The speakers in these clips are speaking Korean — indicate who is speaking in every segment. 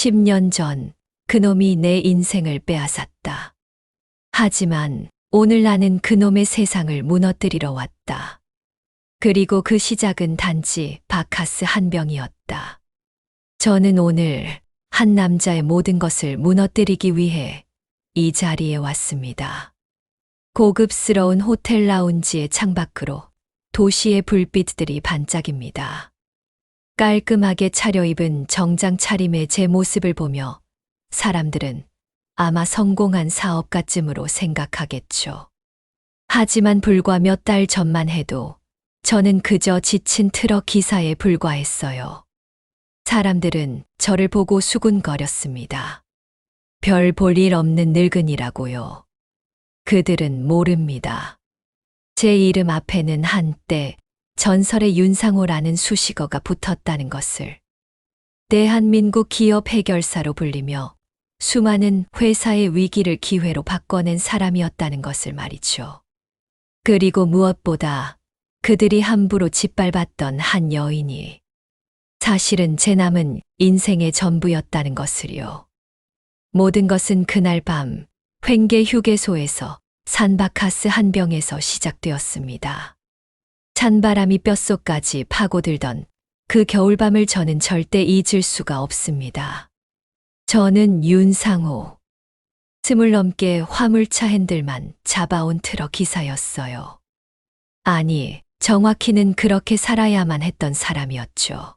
Speaker 1: 10년 전 그놈이 내 인생을 빼앗았다. 하지만 오늘 나는 그놈의 세상을 무너뜨리러 왔다. 그리고 그 시작은 단지 바카스 한 병이었다. 저는 오늘 한 남자의 모든 것을 무너뜨리기 위해 이 자리에 왔습니다. 고급스러운 호텔 라운지의 창밖으로 도시의 불빛들이 반짝입니다. 깔끔하게 차려입은 정장 차림의 제 모습을 보며 사람들은 아마 성공한 사업가쯤으로 생각하겠죠. 하지만 불과 몇 달 전만 해도 저는 그저 지친 트럭 기사에 불과했어요. 사람들은 저를 보고 수군거렸습니다. 별 볼 일 없는 늙은이라고요. 그들은 모릅니다. 제 이름 앞에는 한때 전설의 윤상호라는 수식어가 붙었다는 것을. 대한민국 기업 해결사로 불리며 수많은 회사의 위기를 기회로 바꿔낸 사람이었다는 것을 말이죠. 그리고 무엇보다 그들이 함부로 짓밟았던 한 여인이 사실은 제 남은 인생의 전부였다는 것을요. 모든 것은 그날 밤 횡계 휴게소에서 산 바카스 한 병에서 시작되었습니다. 찬바람이 뼛속까지 파고들던 그 겨울밤을 저는 절대 잊을 수가 없습니다. 저는 윤상호. 20 넘게 화물차 핸들만 잡아온 트럭 기사였어요. 아니, 정확히는 그렇게 살아야만 했던 사람이었죠.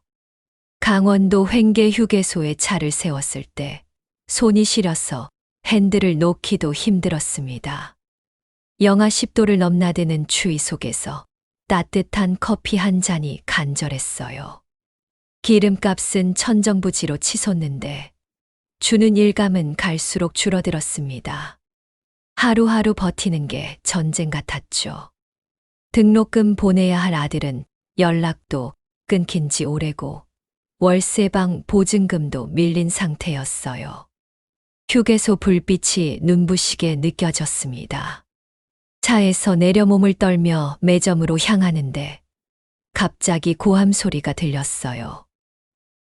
Speaker 1: 강원도 횡계 휴게소에 차를 세웠을 때 손이 시려서 핸들을 놓기도 힘들었습니다. 영하 10도를 넘나드는 추위 속에서 따뜻한 커피 한 잔이 간절했어요. 기름값은 천정부지로 치솟는데 주는 일감은 갈수록 줄어들었습니다. 하루하루 버티는 게 전쟁 같았죠. 등록금 보내야 할 아들은 연락도 끊긴 지 오래고 월세방 보증금도 밀린 상태였어요. 휴게소 불빛이 눈부시게 느껴졌습니다. 차에서 내려 몸을 떨며 매점으로 향하는데 갑자기 고함 소리가 들렸어요.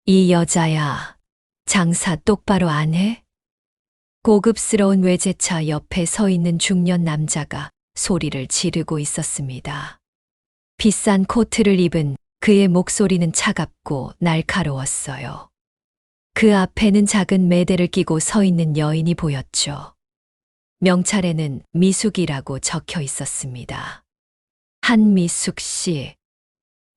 Speaker 1: 이 여자야, 장사 똑바로 안 해? 고급스러운 외제차 옆에 서 있는 중년 남자가 소리를 지르고 있었습니다. 비싼 코트를 입은 그의 목소리는 차갑고 날카로웠어요. 그 앞에는 작은 매대를 끼고 서 있는 여인이 보였죠. 명찰에는 미숙이라고 적혀 있었습니다. 한미숙 씨.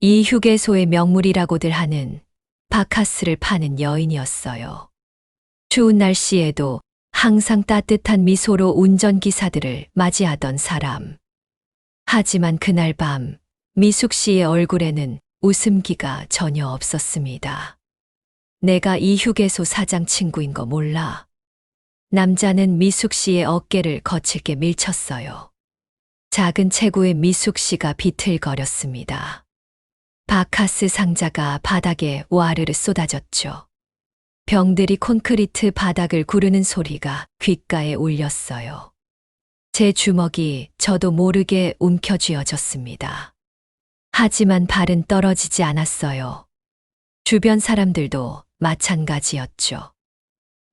Speaker 1: 이 휴게소의 명물이라고들 하는 바카스를 파는 여인이었어요. 추운 날씨에도 항상 따뜻한 미소로 운전기사들을 맞이하던 사람. 하지만 그날 밤 미숙 씨의 얼굴에는 웃음기가 전혀 없었습니다. 내가 이 휴게소 사장 친구인 거 몰라. 남자는 미숙 씨의 어깨를 거칠게 밀쳤어요. 작은 체구의 미숙 씨가 비틀거렸습니다. 바카스 상자가 바닥에 와르르 쏟아졌죠. 병들이 콘크리트 바닥을 구르는 소리가 귓가에 울렸어요. 제 주먹이 저도 모르게 움켜쥐어졌습니다. 하지만 발은 떨어지지 않았어요. 주변 사람들도 마찬가지였죠.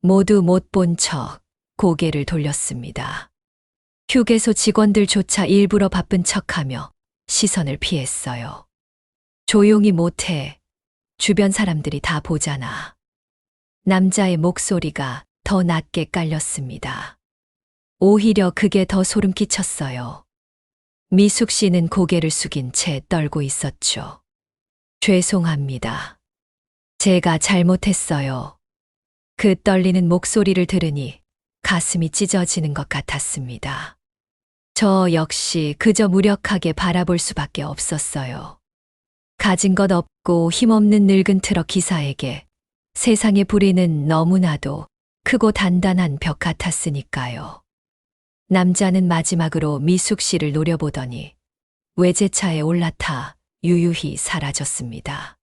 Speaker 1: 모두 못 본 척 고개를 돌렸습니다. 휴게소 직원들조차 일부러 바쁜 척하며 시선을 피했어요. 조용히 못해. 주변 사람들이 다 보잖아. 남자의 목소리가 더 낮게 깔렸습니다. 오히려 그게 더 소름 끼쳤어요. 미숙 씨는 고개를 숙인 채 떨고 있었죠. 죄송합니다. 제가 잘못했어요. 그 떨리는 목소리를 들으니 가슴이 찢어지는 것 같았습니다. 저 역시 그저 무력하게 바라볼 수밖에 없었어요. 가진 것 없고 힘없는 늙은 트럭 기사에게 세상의 불의는 너무나도 크고 단단한 벽 같았으니까요. 남자는 마지막으로 미숙 씨를 노려보더니 외제차에 올라타 유유히 사라졌습니다.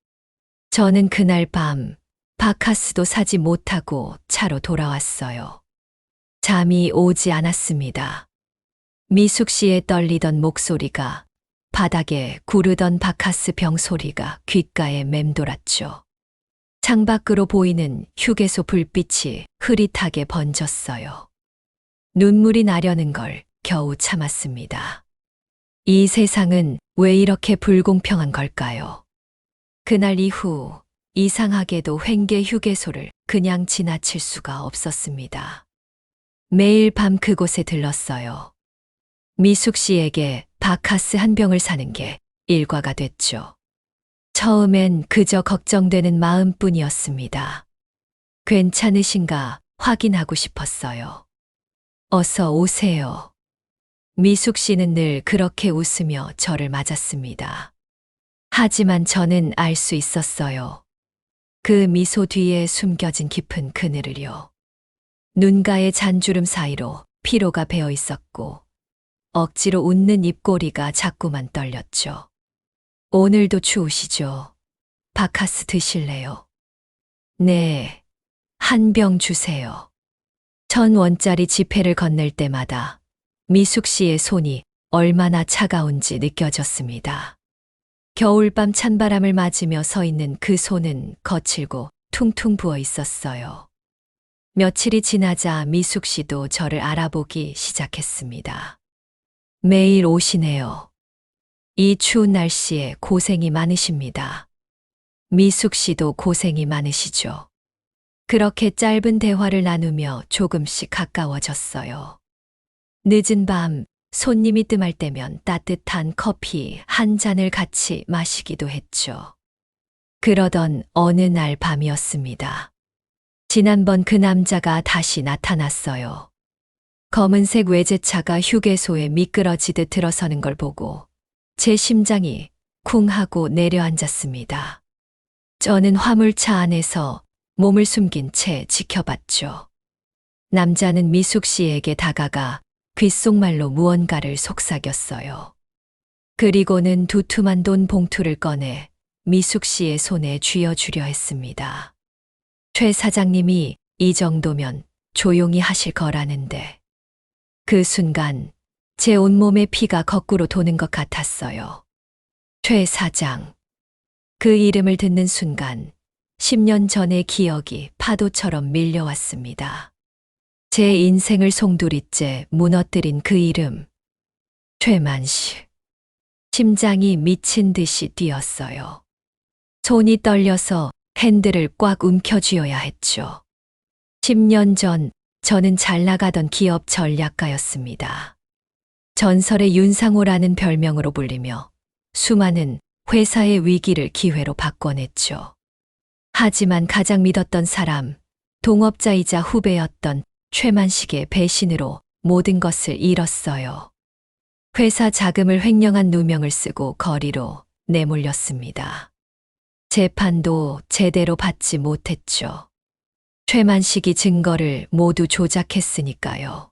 Speaker 1: 저는 그날 밤 바카스도 사지 못하고 차로 돌아왔어요. 잠이 오지 않았습니다. 미숙 씨의 떨리던 목소리가 바닥에 구르던 바카스 병 소리가 귓가에 맴돌았죠. 창밖으로 보이는 휴게소 불빛이 흐릿하게 번졌어요. 눈물이 나려는 걸 겨우 참았습니다. 이 세상은 왜 이렇게 불공평한 걸까요? 그날 이후 이상하게도 횡계 휴게소를 그냥 지나칠 수가 없었습니다. 매일 밤 그곳에 들렀어요. 미숙 씨에게 바카스 한 병을 사는 게 일과가 됐죠. 처음엔 그저 걱정되는 마음뿐이었습니다. 괜찮으신가 확인하고 싶었어요. 어서 오세요. 미숙 씨는 늘 그렇게 웃으며 저를 맞았습니다. 하지만 저는 알 수 있었어요. 그 미소 뒤에 숨겨진 깊은 그늘을요. 눈가의 잔주름 사이로 피로가 배어 있었고 억지로 웃는 입꼬리가 자꾸만 떨렸죠. 오늘도 추우시죠? 바카스 드실래요? 네, 한 병 주세요. 1,000원짜리 지폐를 건넬 때마다 미숙 씨의 손이 얼마나 차가운지 느껴졌습니다. 겨울밤 찬바람을 맞으며 서 있는 그 손은 거칠고 퉁퉁 부어 있었어요. 며칠이 지나자 미숙 씨도 저를 알아보기 시작했습니다. 매일 오시네요. 이 추운 날씨에 고생이 많으십니다. 미숙 씨도 고생이 많으시죠. 그렇게 짧은 대화를 나누며 조금씩 가까워졌어요. 늦은 밤 손님이 뜸할 때면 따뜻한 커피 한 잔을 같이 마시기도 했죠. 그러던 어느 날 밤이었습니다. 지난번 그 남자가 다시 나타났어요. 검은색 외제차가 휴게소에 미끄러지듯 들어서는 걸 보고 제 심장이 쿵 하고 내려앉았습니다. 저는 화물차 안에서 몸을 숨긴 채 지켜봤죠. 남자는 미숙 씨에게 다가가 귓속말로 무언가를 속삭였어요. 그리고는 두툼한 돈 봉투를 꺼내 미숙 씨의 손에 쥐어주려 했습니다. 최 사장님이 이 정도면 조용히 하실 거라는데. 그 순간 제 온몸의 피가 거꾸로 도는 것 같았어요. 최 사장. 그 이름을 듣는 순간 10년 전의 기억이 파도처럼 밀려왔습니다. 제 인생을 송두리째 무너뜨린 그 이름. 최만식. 심장이 미친 듯이 뛰었어요. 손이 떨려서 핸들을 꽉 움켜쥐어야 했죠. 10년 전 저는 잘 나가던 기업 전략가였습니다. 전설의 윤상호라는 별명으로 불리며 수많은 회사의 위기를 기회로 바꿔냈죠. 하지만 가장 믿었던 사람, 동업자이자 후배였던 최만식의 배신으로 모든 것을 잃었어요. 회사 자금을 횡령한 누명을 쓰고 거리로 내몰렸습니다. 재판도 제대로 받지 못했죠. 최만식이 증거를 모두 조작했으니까요.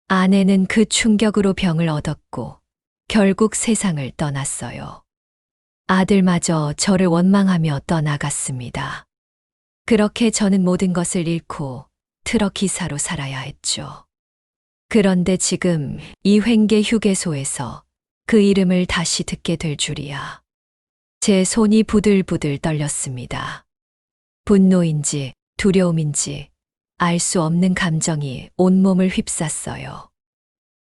Speaker 1: 아내는 그 충격으로 병을 얻었고 결국 세상을 떠났어요. 아들마저 저를 원망하며 떠나갔습니다. 그렇게 저는 모든 것을 잃고 트럭 기사로 살아야 했죠. 그런데 지금 이 횡계 휴게소에서 그 이름을 다시 듣게 될 줄이야. 제 손이 부들부들 떨렸습니다. 분노인지 두려움인지 알 수 없는 감정이 온몸을 휩쌌어요.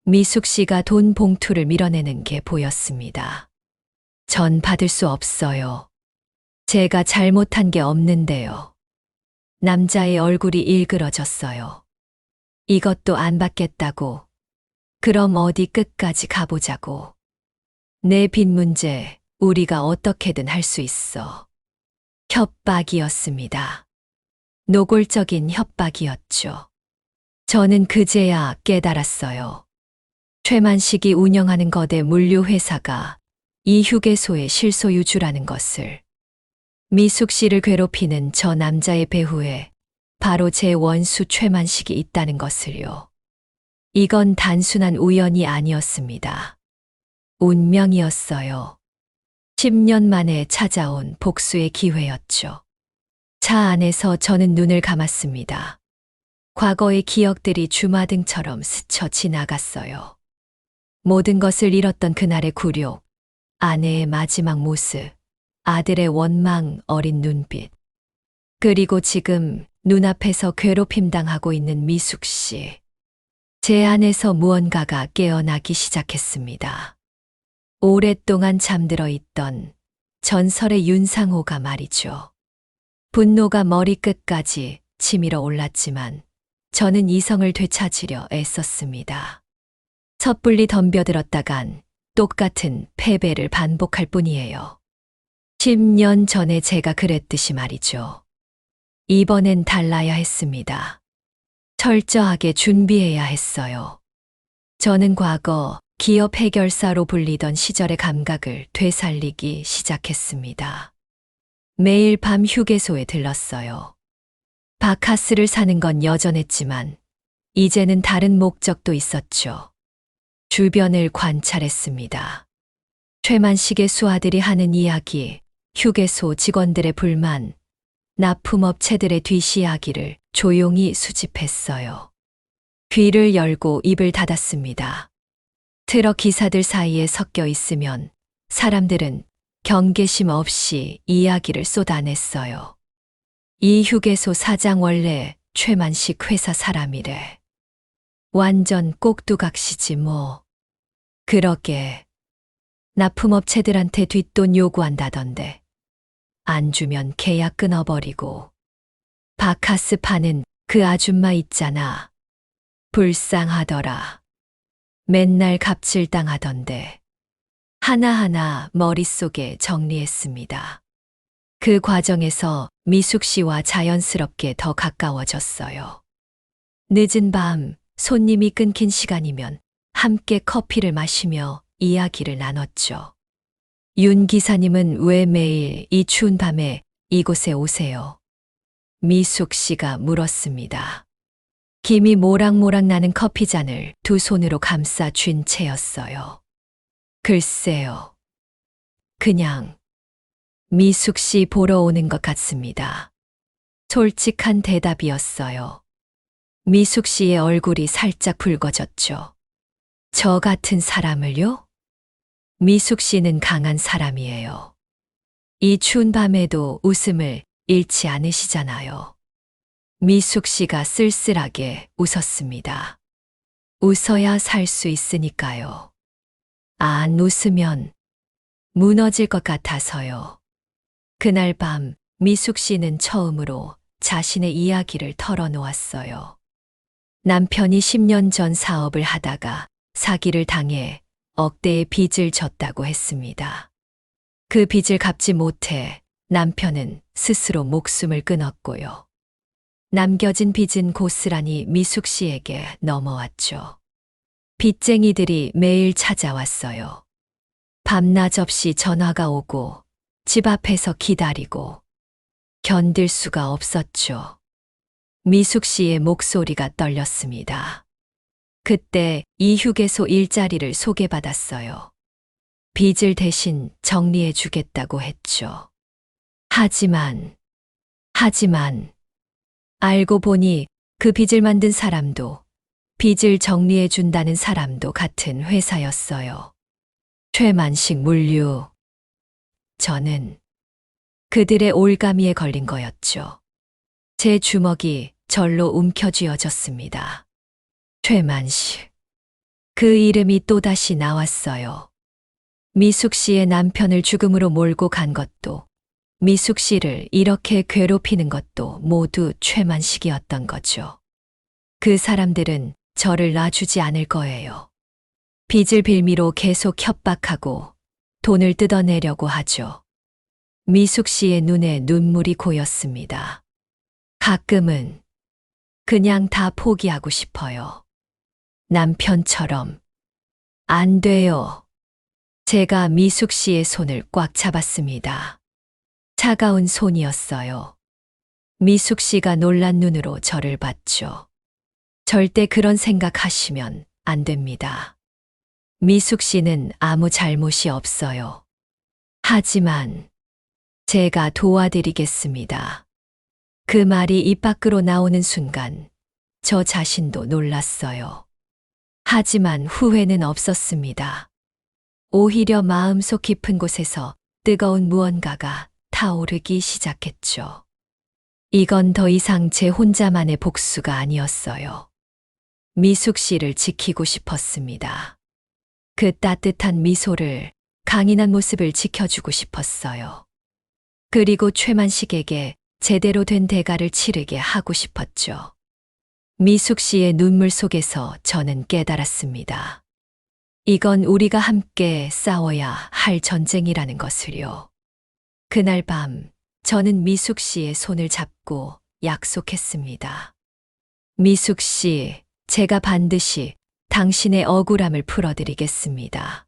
Speaker 1: 미숙 씨가 돈 봉투를 밀어내는 게 보였습니다. 전 받을 수 없어요. 제가 잘못한 게 없는데요. 남자의 얼굴이 일그러졌어요. 이것도 안 받겠다고. 그럼 어디 끝까지 가보자고. 내 빚 문제 우리가 어떻게든 할 수 있어. 협박이었습니다. 노골적인 협박이었죠. 저는 그제야 깨달았어요. 최만식이 운영하는 거대 물류회사가 이 휴게소의 실소유주라는 것을. 미숙 씨를 괴롭히는 저 남자의 배후에 바로 제 원수 최만식이 있다는 것을요. 이건 단순한 우연이 아니었습니다. 운명이었어요. 10년 만에 찾아온 복수의 기회였죠. 차 안에서 저는 눈을 감았습니다. 과거의 기억들이 주마등처럼 스쳐 지나갔어요. 모든 것을 잃었던 그날의 굴욕, 아내의 마지막 모습, 아들의 원망 어린 눈빛. 그리고 지금 눈앞에서 괴롭힘 당하고 있는 미숙 씨. 제 안에서 무언가가 깨어나기 시작했습니다. 오랫동안 잠들어 있던 전설의 윤상호가 말이죠. 분노가 머리끝까지 치밀어 올랐지만 저는 이성을 되찾으려 애썼습니다. 섣불리 덤벼들었다간 똑같은 패배를 반복할 뿐이에요. 10년 전에 제가 그랬듯이 말이죠. 이번엔 달라야 했습니다. 철저하게 준비해야 했어요. 저는 과거 기업 해결사로 불리던 시절의 감각을 되살리기 시작했습니다. 매일 밤 휴게소에 들렀어요. 바카스를 사는 건 여전했지만 이제는 다른 목적도 있었죠. 주변을 관찰했습니다. 최만식의 수하들이 하는 이야기, 휴게소 직원들의 불만, 납품업체들의 뒷이야기를 조용히 수집했어요. 귀를 열고 입을 닫았습니다. 트럭 기사들 사이에 섞여 있으면 사람들은 경계심 없이 이야기를 쏟아냈어요. 이 휴게소 사장 원래 최만식 회사 사람이래. 완전 꼭두각시지 뭐. 그러게. 납품업체들한테 뒷돈 요구한다던데. 안 주면 계약 끊어버리고. 바카스 파는 그 아줌마 있잖아. 불쌍하더라. 맨날 갑질당하던데. 하나하나 머릿속에 정리했습니다. 그 과정에서 미숙 씨와 자연스럽게 더 가까워졌어요. 늦은 밤 손님이 끊긴 시간이면 함께 커피를 마시며 이야기를 나눴죠. 윤 기사님은 왜 매일 이 추운 밤에 이곳에 오세요? 미숙 씨가 물었습니다. 김이 모락모락 나는 커피잔을 두 손으로 감싸 쥔 채였어요. 글쎄요. 그냥 미숙 씨 보러 오는 것 같습니다. 솔직한 대답이었어요. 미숙 씨의 얼굴이 살짝 붉어졌죠. 저 같은 사람을요? 미숙 씨는 강한 사람이에요. 이 추운 밤에도 웃음을 잃지 않으시잖아요. 미숙 씨가 쓸쓸하게 웃었습니다. 웃어야 살 수 있으니까요. 안 웃으면 무너질 것 같아서요. 그날 밤 미숙 씨는 처음으로 자신의 이야기를 털어놓았어요. 남편이 10년 전 사업을 하다가 사기를 당해 억대의 빚을 졌다고 했습니다. 그 빚을 갚지 못해 남편은 스스로 목숨을 끊었고요. 남겨진 빚은 고스란히 미숙 씨에게 넘어왔죠. 빚쟁이들이 매일 찾아왔어요. 밤낮 없이 전화가 오고 집 앞에서 기다리고 견딜 수가 없었죠. 미숙 씨의 목소리가 떨렸습니다. 그때 이 휴게소 일자리를 소개받았어요. 빚을 대신 정리해 주겠다고 했죠. 하지만 알고 보니 그 빚을 만든 사람도 빚을 정리해 준다는 사람도 같은 회사였어요. 최만식 물류. 저는 그들의 올가미에 걸린 거였죠. 제 주먹이 절로 움켜쥐어졌습니다. 최만식. 그 이름이 또다시 나왔어요. 미숙 씨의 남편을 죽음으로 몰고 간 것도, 미숙 씨를 이렇게 괴롭히는 것도 모두 최만식이었던 거죠. 그 사람들은 저를 놔주지 않을 거예요. 빚을 빌미로 계속 협박하고 돈을 뜯어내려고 하죠. 미숙 씨의 눈에 눈물이 고였습니다. 가끔은 그냥 다 포기하고 싶어요. 남편처럼. 안 돼요. 제가 미숙 씨의 손을 꽉 잡았습니다. 차가운 손이었어요. 미숙 씨가 놀란 눈으로 저를 봤죠. 절대 그런 생각하시면 안 됩니다. 미숙 씨는 아무 잘못이 없어요. 하지만 제가 도와드리겠습니다. 그 말이 입 밖으로 나오는 순간 저 자신도 놀랐어요. 하지만 후회는 없었습니다. 오히려 마음속 깊은 곳에서 뜨거운 무언가가 타오르기 시작했죠. 이건 더 이상 제 혼자만의 복수가 아니었어요. 미숙 씨를 지키고 싶었습니다. 그 따뜻한 미소를, 강인한 모습을 지켜주고 싶었어요. 그리고 최만식에게 제대로 된 대가를 치르게 하고 싶었죠. 미숙 씨의 눈물 속에서 저는 깨달았습니다. 이건 우리가 함께 싸워야 할 전쟁이라는 것을요. 그날 밤, 저는 미숙 씨의 손을 잡고 약속했습니다. 미숙 씨, 제가 반드시 당신의 억울함을 풀어드리겠습니다.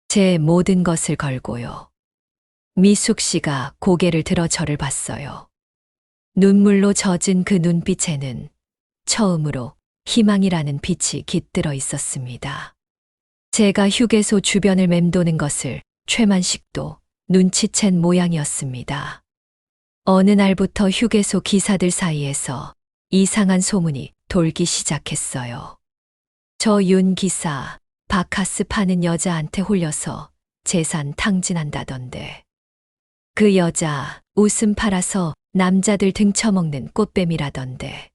Speaker 1: 제 모든 것을 걸고요. 미숙 씨가 고개를 들어 저를 봤어요. 눈물로 젖은 그 눈빛에는 처음으로 희망이라는 빛이 깃들어 있었습니다. 제가 휴게소 주변을 맴도는 것을 최만식도 눈치챈 모양이었습니다. 어느 날부터 휴게소 기사들 사이에서 이상한 소문이 돌기 시작했어요. 저 윤 기사, 바카스 파는 여자한테 홀려서 재산 탕진한다던데. 그 여자 웃음 팔아서 남자들 등쳐먹는 꽃뱀이라던데.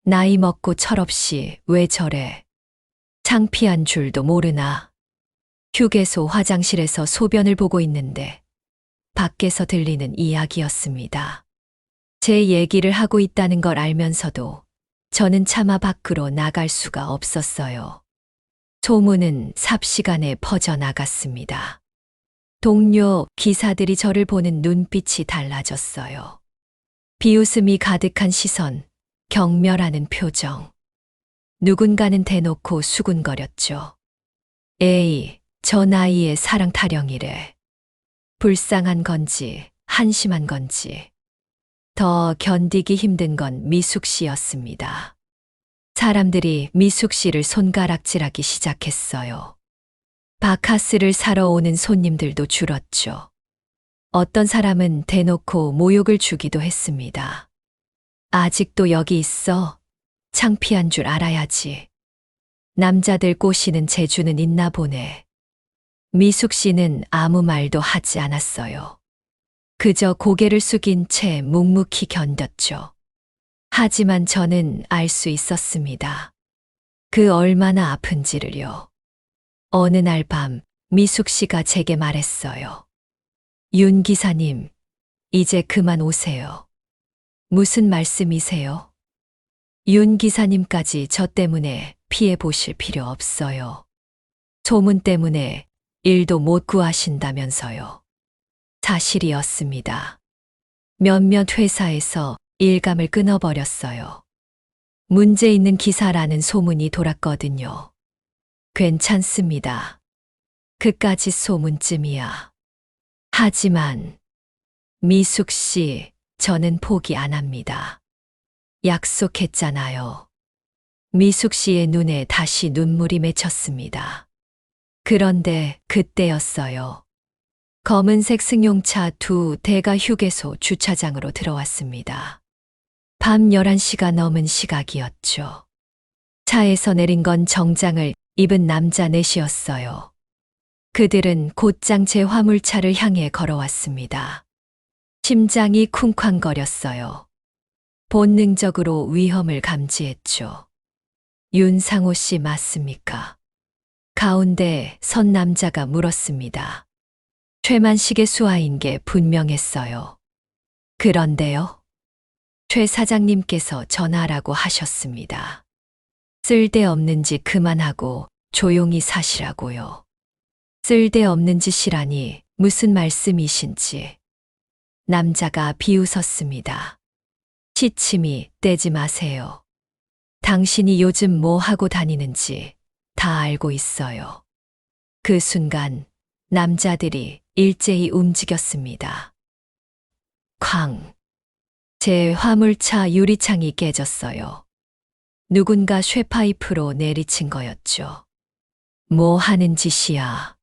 Speaker 1: 나이 먹고 철없이 왜 저래? 창피한 줄도 모르나. 휴게소 화장실에서 소변을 보고 있는데 밖에서 들리는 이야기였습니다. 제 얘기를 하고 있다는 걸 알면서도 저는 차마 밖으로 나갈 수가 없었어요. 소문은 삽시간에 퍼져나갔습니다. 동료 기사들이 저를 보는 눈빛이 달라졌어요. 비웃음이 가득한 시선, 경멸하는 표정. 누군가는 대놓고 수군거렸죠. 에이, 저 나이에 사랑 타령이래. 불쌍한 건지, 한심한 건지. 더 견디기 힘든 건 미숙 씨였습니다. 사람들이 미숙 씨를 손가락질하기 시작했어요. 바카스를 사러 오는 손님들도 줄었죠. 어떤 사람은 대놓고 모욕을 주기도 했습니다. 아직도 여기 있어? 창피한 줄 알아야지. 남자들 꼬시는 재주는 있나 보네. 미숙 씨는 아무 말도 하지 않았어요. 그저 고개를 숙인 채 묵묵히 견뎠죠. 하지만 저는 알 수 있었습니다. 그 얼마나 아픈지를요. 어느 날 밤 미숙 씨가 제게 말했어요. 윤 기사님, 이제 그만 오세요. 무슨 말씀이세요? 윤 기사님까지 저 때문에 피해 보실 필요 없어요. 소문 때문에 일도 못 구하신다면서요. 사실이었습니다. 몇몇 회사에서 일감을 끊어버렸어요. 문제 있는 기사라는 소문이 돌았거든요. 괜찮습니다. 그까짓 소문쯤이야. 하지만 미숙 씨, 저는 포기 안 합니다. 약속했잖아요. 미숙 씨의 눈에 다시 눈물이 맺혔습니다. 그런데 그때였어요. 검은색 승용차 2대가 휴게소 주차장으로 들어왔습니다. 밤 11시가 넘은 시각이었죠. 차에서 내린 건 정장을 입은 남자 넷이었어요. 그들은 곧장 제 화물차를 향해 걸어왔습니다. 심장이 쿵쾅거렸어요. 본능적으로 위험을 감지했죠. 윤상호 씨 맞습니까? 가운데 선 남자가 물었습니다. 최만식의 수하인 게 분명했어요. 그런데요? 최 사장님께서 전화라고 하셨습니다. 쓸데없는 짓 그만하고 조용히 사시라고요. 쓸데없는 짓이라니 무슨 말씀이신지. 남자가 비웃었습니다. 시침이 떼지 마세요. 당신이 요즘 뭐 하고 다니는지 다 알고 있어요. 그 순간 남자들이 일제히 움직였습니다. 쾅! 제 화물차 유리창이 깨졌어요. 누군가 쇠파이프로 내리친 거였죠. 뭐 하는 짓이야.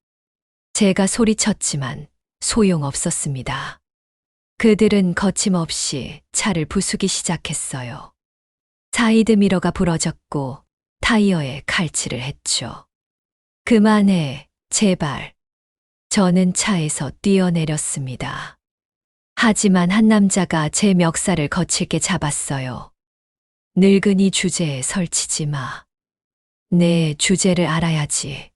Speaker 1: 제가 소리쳤지만 소용없었습니다. 그들은 거침없이 차를 부수기 시작했어요. 사이드 미러가 부러졌고 타이어에 칼칠을 했죠. 그만해, 제발. 저는 차에서 뛰어내렸습니다. 하지만 한 남자가 제 멱살을 거칠게 잡았어요. 늙은이 주제에 설치지 마. 내 주제를 알아야지.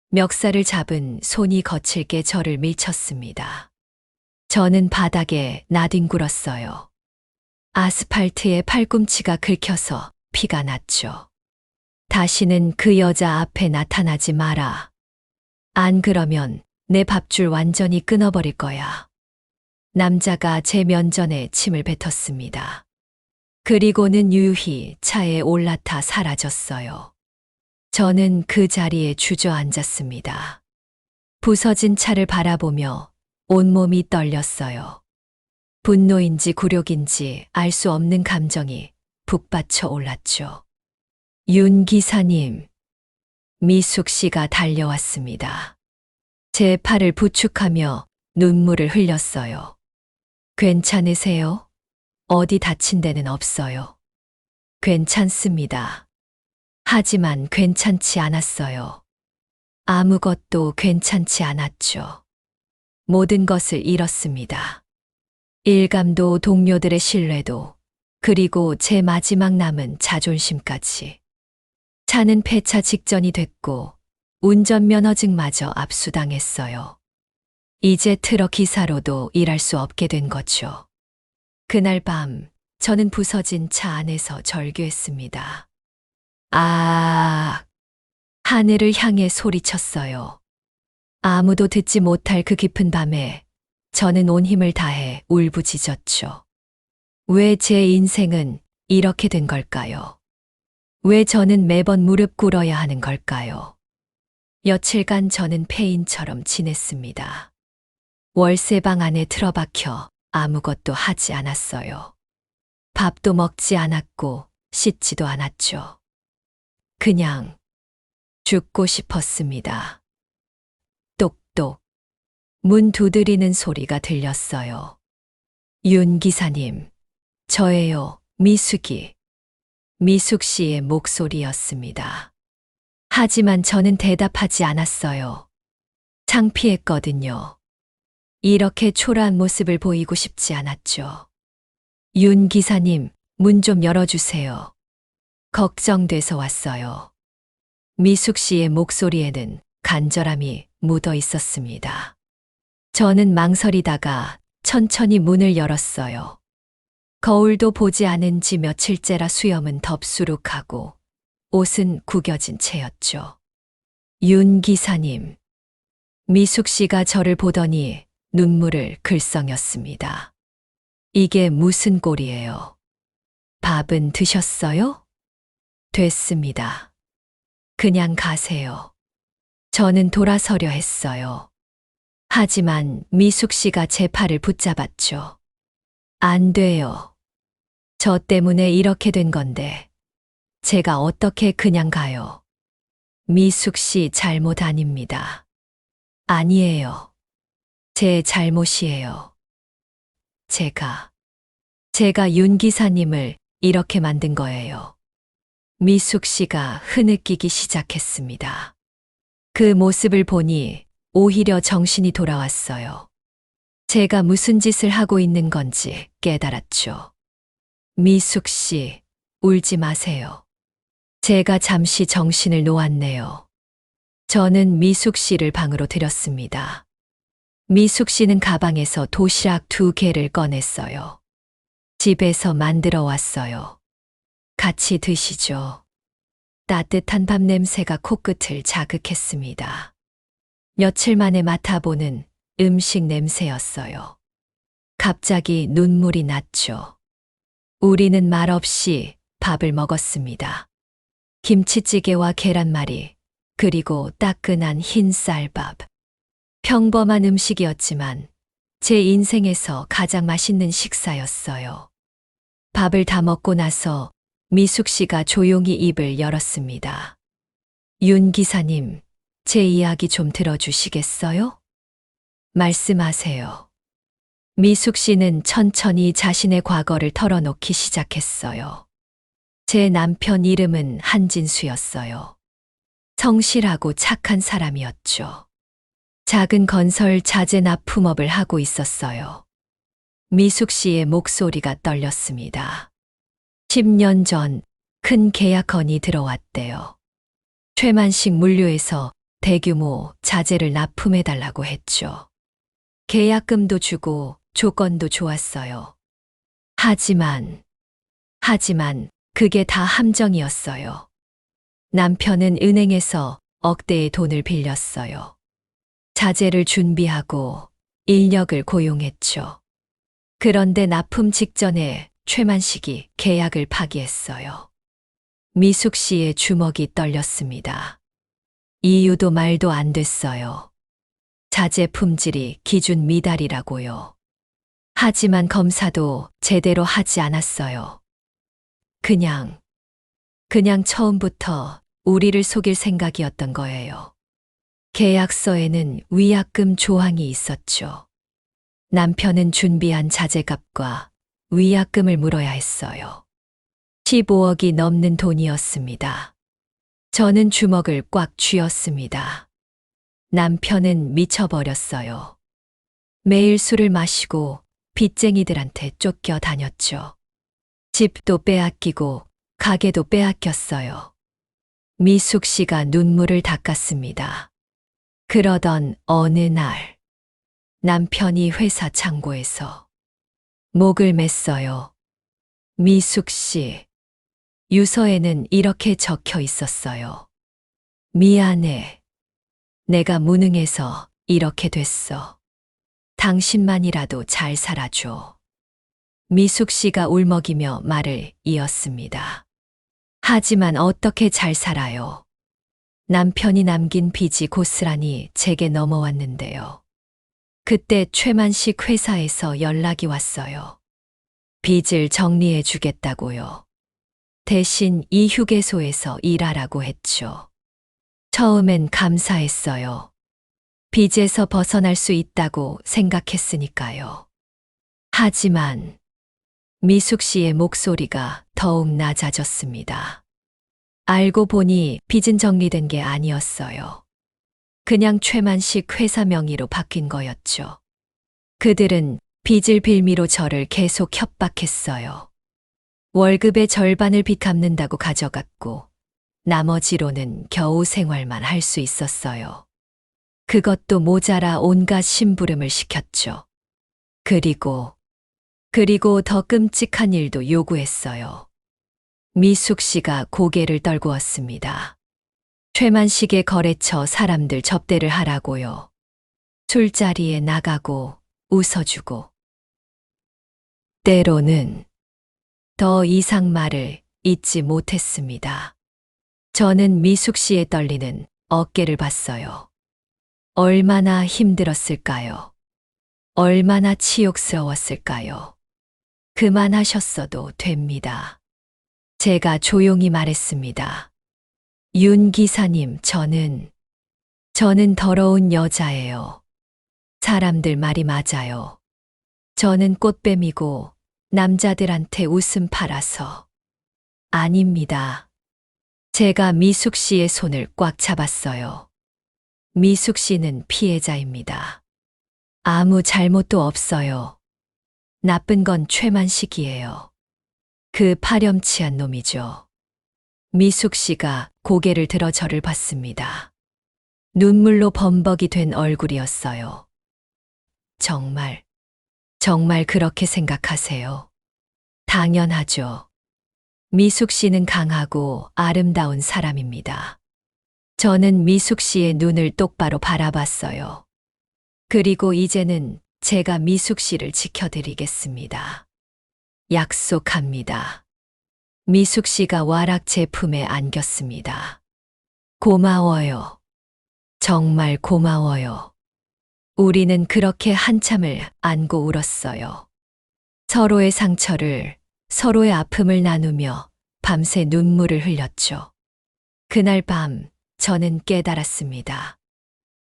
Speaker 1: 멱살을 잡은 손이 거칠게 저를 밀쳤습니다. 저는 바닥에 나뒹굴었어요. 아스팔트에 팔꿈치가 긁혀서 피가 났죠. 다시는 그 여자 앞에 나타나지 마라. 안 그러면 내 밥줄 완전히 끊어버릴 거야. 남자가 제 면전에 침을 뱉었습니다. 그리고는 유유히 차에 올라타 사라졌어요. 저는 그 자리에 주저앉았습니다. 부서진 차를 바라보며 온몸이 떨렸어요. 분노인지 굴욕인지 알 수 없는 감정이 북받쳐 올랐죠. 윤 기사님, 미숙 씨가 달려왔습니다. 제 팔을 부축하며 눈물을 흘렸어요. 괜찮으세요? 어디 다친 데는 없어요. 괜찮습니다. 하지만 괜찮지 않았어요. 아무것도 괜찮지 않았죠. 모든 것을 잃었습니다. 일감도 동료들의 신뢰도, 그리고 제 마지막 남은 자존심까지. 차는 폐차 직전이 됐고 운전면허증마저 압수당했어요. 이제 트럭 기사로도 일할 수 없게 된 거죠. 그날 밤 저는 부서진 차 안에서 절규했습니다. 아, 하늘을 향해 소리쳤어요. 아무도 듣지 못할 그 깊은 밤에 저는 온 힘을 다해 울부짖었죠. 왜 제 인생은 이렇게 된 걸까요? 왜 저는 매번 무릎 꿇어야 하는 걸까요? 며칠간 저는 폐인처럼 지냈습니다. 월세방 안에 틀어박혀 아무것도 하지 않았어요. 밥도 먹지 않았고 씻지도 않았죠. 그냥 죽고 싶었습니다. 똑똑. 문 두드리는 소리가 들렸어요. 윤 기사님, 저예요, 미숙이. 미숙 씨의 목소리였습니다. 하지만 저는 대답하지 않았어요. 창피했거든요. 이렇게 초라한 모습을 보이고 싶지 않았죠. 윤 기사님, 문 좀 열어주세요. 걱정돼서 왔어요. 미숙 씨의 목소리에는 간절함이 묻어 있었습니다. 저는 망설이다가 천천히 문을 열었어요. 거울도 보지 않은 지 며칠째라 수염은 덥수룩하고 옷은 구겨진 채였죠. 윤 기사님. 미숙 씨가 저를 보더니 눈물을 글썽였습니다. 이게 무슨 꼴이에요? 밥은 드셨어요? 됐습니다. 그냥 가세요. 저는 돌아서려 했어요. 하지만 미숙 씨가 제 팔을 붙잡았죠. 안 돼요. 저 때문에 이렇게 된 건데 제가 어떻게 그냥 가요? 미숙 씨 잘못 아닙니다. 아니에요. 제 잘못이에요. 제가 윤 기사님을 이렇게 만든 거예요. 미숙 씨가 흐느끼기 시작했습니다. 그 모습을 보니 오히려 정신이 돌아왔어요. 제가 무슨 짓을 하고 있는 건지 깨달았죠. 미숙 씨, 울지 마세요. 제가 잠시 정신을 놓았네요. 저는 미숙 씨를 방으로 들였습니다. 미숙 씨는 가방에서 도시락 2개를 꺼냈어요. 집에서 만들어 왔어요. 같이 드시죠. 따뜻한 밥 냄새가 코끝을 자극했습니다. 며칠 만에 맡아보는 음식 냄새였어요. 갑자기 눈물이 났죠. 우리는 말없이 밥을 먹었습니다. 김치찌개와 계란말이, 그리고 따끈한 흰 쌀밥. 평범한 음식이었지만 제 인생에서 가장 맛있는 식사였어요. 밥을 다 먹고 나서 미숙 씨가 조용히 입을 열었습니다. 윤 기사님, 제 이야기 좀 들어주시겠어요? 말씀하세요. 미숙 씨는 천천히 자신의 과거를 털어놓기 시작했어요. 제 남편 이름은 한진수였어요. 성실하고 착한 사람이었죠. 작은 건설 자재 납품업을 하고 있었어요. 미숙 씨의 목소리가 떨렸습니다. 10년 전 큰 계약 건이 들어왔대요. 최만식 물류에서 대규모 자재를 납품해달라고 했죠. 계약금도 주고 조건도 좋았어요. 하지만 그게 다 함정이었어요. 남편은 은행에서 억대의 돈을 빌렸어요. 자재를 준비하고 인력을 고용했죠. 그런데 납품 직전에 최만식이 계약을 파기했어요. 미숙 씨의 주먹이 떨렸습니다. 이유도 말도 안 됐어요. 자재 품질이 기준 미달이라고요. 하지만 검사도 제대로 하지 않았어요. 그냥 처음부터 우리를 속일 생각이었던 거예요. 계약서에는 위약금 조항이 있었죠. 남편은 준비한 자재값과 위약금을 물어야 했어요. 15억이 넘는 돈이었습니다. 저는 주먹을 꽉 쥐었습니다. 남편은 미쳐버렸어요. 매일 술을 마시고 빚쟁이들한테 쫓겨 다녔죠. 집도 빼앗기고 가게도 빼앗겼어요. 미숙 씨가 눈물을 닦았습니다. 그러던 어느 날 남편이 회사 창고에서 목을 맸어요. 미숙 씨, 유서에는 이렇게 적혀 있었어요. 미안해. 내가 무능해서 이렇게 됐어. 당신만이라도 잘 살아줘. 미숙 씨가 울먹이며 말을 이었습니다. 하지만 어떻게 잘 살아요? 남편이 남긴 빚이 고스란히 제게 넘어왔는데요. 그때 최만식 회사에서 연락이 왔어요. 빚을 정리해 주겠다고요. 대신 이 휴게소에서 일하라고 했죠. 처음엔 감사했어요. 빚에서 벗어날 수 있다고 생각했으니까요. 하지만 미숙 씨의 목소리가 더욱 낮아졌습니다. 알고 보니 빚은 정리된 게 아니었어요. 그냥 최만식 회사 명의로 바뀐 거였죠. 그들은 빚을 빌미로 저를 계속 협박했어요. 월급의 절반을 빚 갚는다고 가져갔고 나머지로는 겨우 생활만 할 수 있었어요. 그것도 모자라 온갖 심부름을 시켰죠. 그리고 더 끔찍한 일도 요구했어요. 미숙 씨가 고개를 떨구었습니다. 최만식의 거래처 사람들 접대를 하라고요. 술자리에 나가고 웃어주고. 때로는 더 이상 말을 잇지 못했습니다. 저는 미숙 씨의 떨리는 어깨를 봤어요. 얼마나 힘들었을까요? 얼마나 치욕스러웠을까요? 그만하셨어도 됩니다. 제가 조용히 말했습니다. 윤 기사님, 저는 더러운 여자예요. 사람들 말이 맞아요. 저는 꽃뱀이고 남자들한테 웃음 팔아서. 아닙니다. 제가 미숙 씨의 손을 꽉 잡았어요. 미숙 씨는 피해자입니다. 아무 잘못도 없어요. 나쁜 건 최만식이에요. 그 파렴치한 놈이죠. 미숙 씨가 고개를 들어 저를 봤습니다. 눈물로 범벅이 된 얼굴이었어요. 정말 그렇게 생각하세요? 당연하죠. 미숙 씨는 강하고 아름다운 사람입니다. 저는 미숙 씨의 눈을 똑바로 바라봤어요. 그리고 이제는 제가 미숙 씨를 지켜드리겠습니다. 약속합니다. 미숙 씨가 와락 제 품에 안겼습니다. 고마워요. 정말 고마워요. 우리는 그렇게 한참을 안고 울었어요. 서로의 상처를, 서로의 아픔을 나누며 밤새 눈물을 흘렸죠. 그날 밤 저는 깨달았습니다.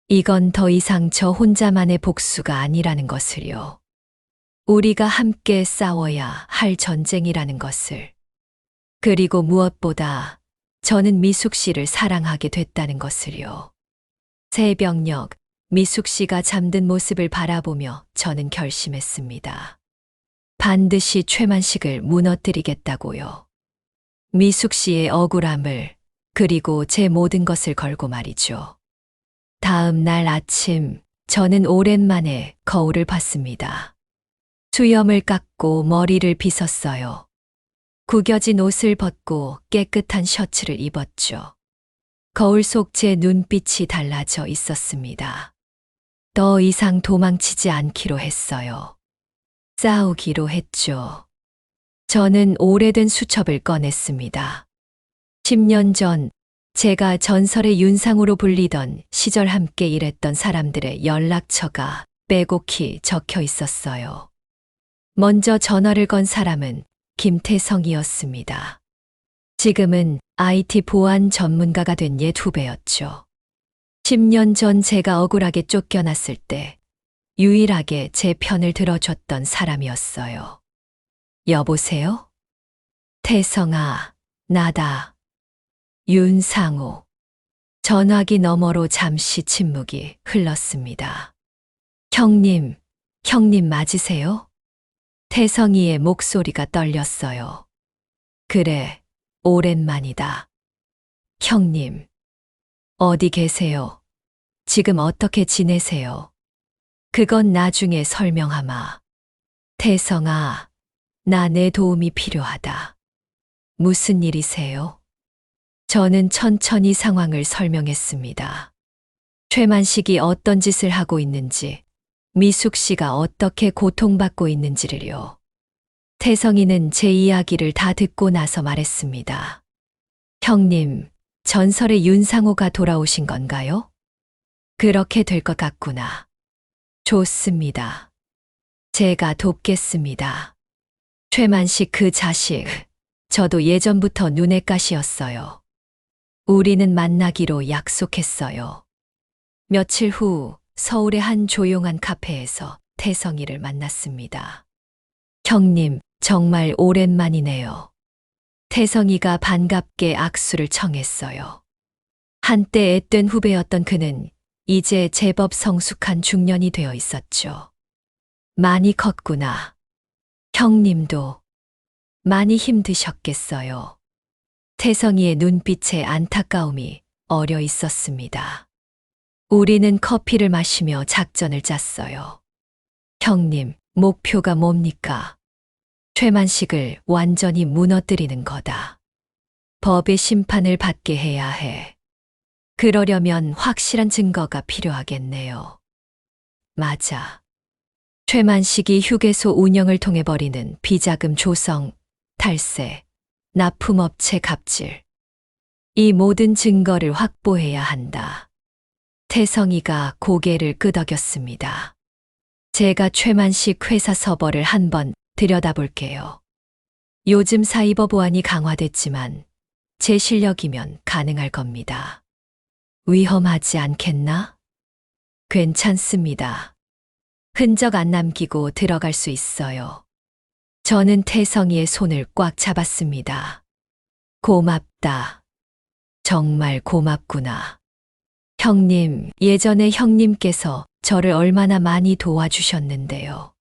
Speaker 1: 이건 더 이상 저 혼자만의 복수가 아니라는 것을요. 우리가 함께 싸워야 할 전쟁이라는 것을. 그리고 무엇보다 저는 미숙 씨를 사랑하게 됐다는 것을요. 새벽녘 미숙 씨가 잠든 모습을 바라보며 저는 결심했습니다. 반드시 최만식을 무너뜨리겠다고요. 미숙 씨의 억울함을, 그리고 제 모든 것을 걸고 말이죠. 다음 날 아침, 저는 오랜만에 거울을 봤습니다. 수염을 깎고 머리를 빗었어요. 구겨진 옷을 벗고 깨끗한 셔츠를 입었죠. 거울 속 제 눈빛이 달라져 있었습니다. 더 이상 도망치지 않기로 했어요. 싸우기로 했죠. 저는 오래된 수첩을 꺼냈습니다. 10년 전 제가 전설의 윤상으로 불리던 시절 함께 일했던 사람들의 연락처가 빼곡히 적혀 있었어요. 먼저 전화를 건 사람은 김태성이었습니다. 지금은 IT 보안 전문가가 된 옛 후배였죠. 10년 전 제가 억울하게 쫓겨났을 때 유일하게 제 편을 들어줬던 사람이었어요. 여보세요? 태성아, 나다. 윤상우. 전화기 너머로 잠시 침묵이 흘렀습니다. 형님 맞으세요? 태성이의 목소리가 떨렸어요. 그래, 오랜만이다. 형님, 어디 계세요? 지금 어떻게 지내세요? 그건 나중에 설명하마. 태성아, 나 내 도움이 필요하다. 무슨 일이세요? 저는 천천히 상황을 설명했습니다. 최만식이 어떤 짓을 하고 있는지, 미숙 씨가 어떻게 고통받고 있는지를요. 태성이는 제 이야기를 다 듣고 나서 말했습니다. 형님, 전설의 윤상호가 돌아오신 건가요? 그렇게 될 것 같구나. 좋습니다. 제가 돕겠습니다. 최만식 그 자식, 저도 예전부터 눈엣 가시였어요. 우리는 만나기로 약속했어요. 며칠 후 서울의 한 조용한 카페에서 태성이를 만났습니다. 형님, 정말 오랜만이네요. 태성이가 반갑게 악수를 청했어요. 한때 앳된 후배였던 그는 이제 제법 성숙한 중년이 되어 있었죠. 많이 컸구나. 형님도 많이 힘드셨겠어요. 태성이의 눈빛에 안타까움이 어려 있었습니다. 우리는 커피를 마시며 작전을 짰어요. 형님, 목표가 뭡니까? 최만식을 완전히 무너뜨리는 거다. 법의 심판을 받게 해야 해. 그러려면 확실한 증거가 필요하겠네요. 맞아. 최만식이 휴게소 운영을 통해 벌이는 비자금 조성, 탈세, 납품업체 갑질. 이 모든 증거를 확보해야 한다. 태성이가 고개를 끄덕였습니다. 제가 최만식 회사 서버를 한번 들여다볼게요. 요즘 사이버 보안이 강화됐지만 제 실력이면 가능할 겁니다. 위험하지 않겠나? 괜찮습니다. 흔적 안 남기고 들어갈 수 있어요. 저는 태성이의 손을 꽉 잡았습니다. 고맙다. 정말 고맙구나. 형님, 예전에 형님께서 저를 얼마나 많이 도와주셨는데요.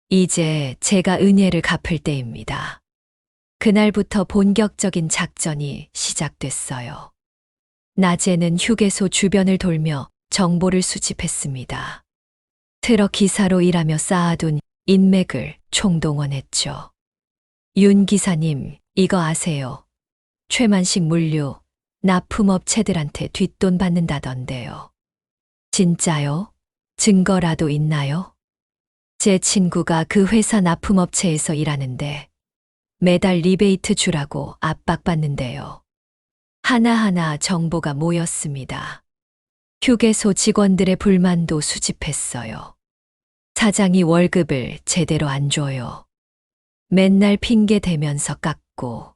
Speaker 1: 이제 제가 은혜를 갚을 때입니다. 그날부터 본격적인 작전이 시작됐어요. 낮에는 휴게소 주변을 돌며 정보를 수집했습니다. 트럭 기사로 일하며 쌓아둔 인맥을 총동원했죠. 윤 기사님, 이거 아세요? 최만식 물류, 납품업체들한테 뒷돈 받는다던데요. 진짜요? 증거라도 있나요? 제 친구가 그 회사 납품업체에서 일하는데 매달 리베이트 주라고 압박받는데요. 하나하나 정보가 모였습니다. 휴게소 직원들의 불만도 수집했어요. 사장이 월급을 제대로 안 줘요. 맨날 핑계 대면서 깎고.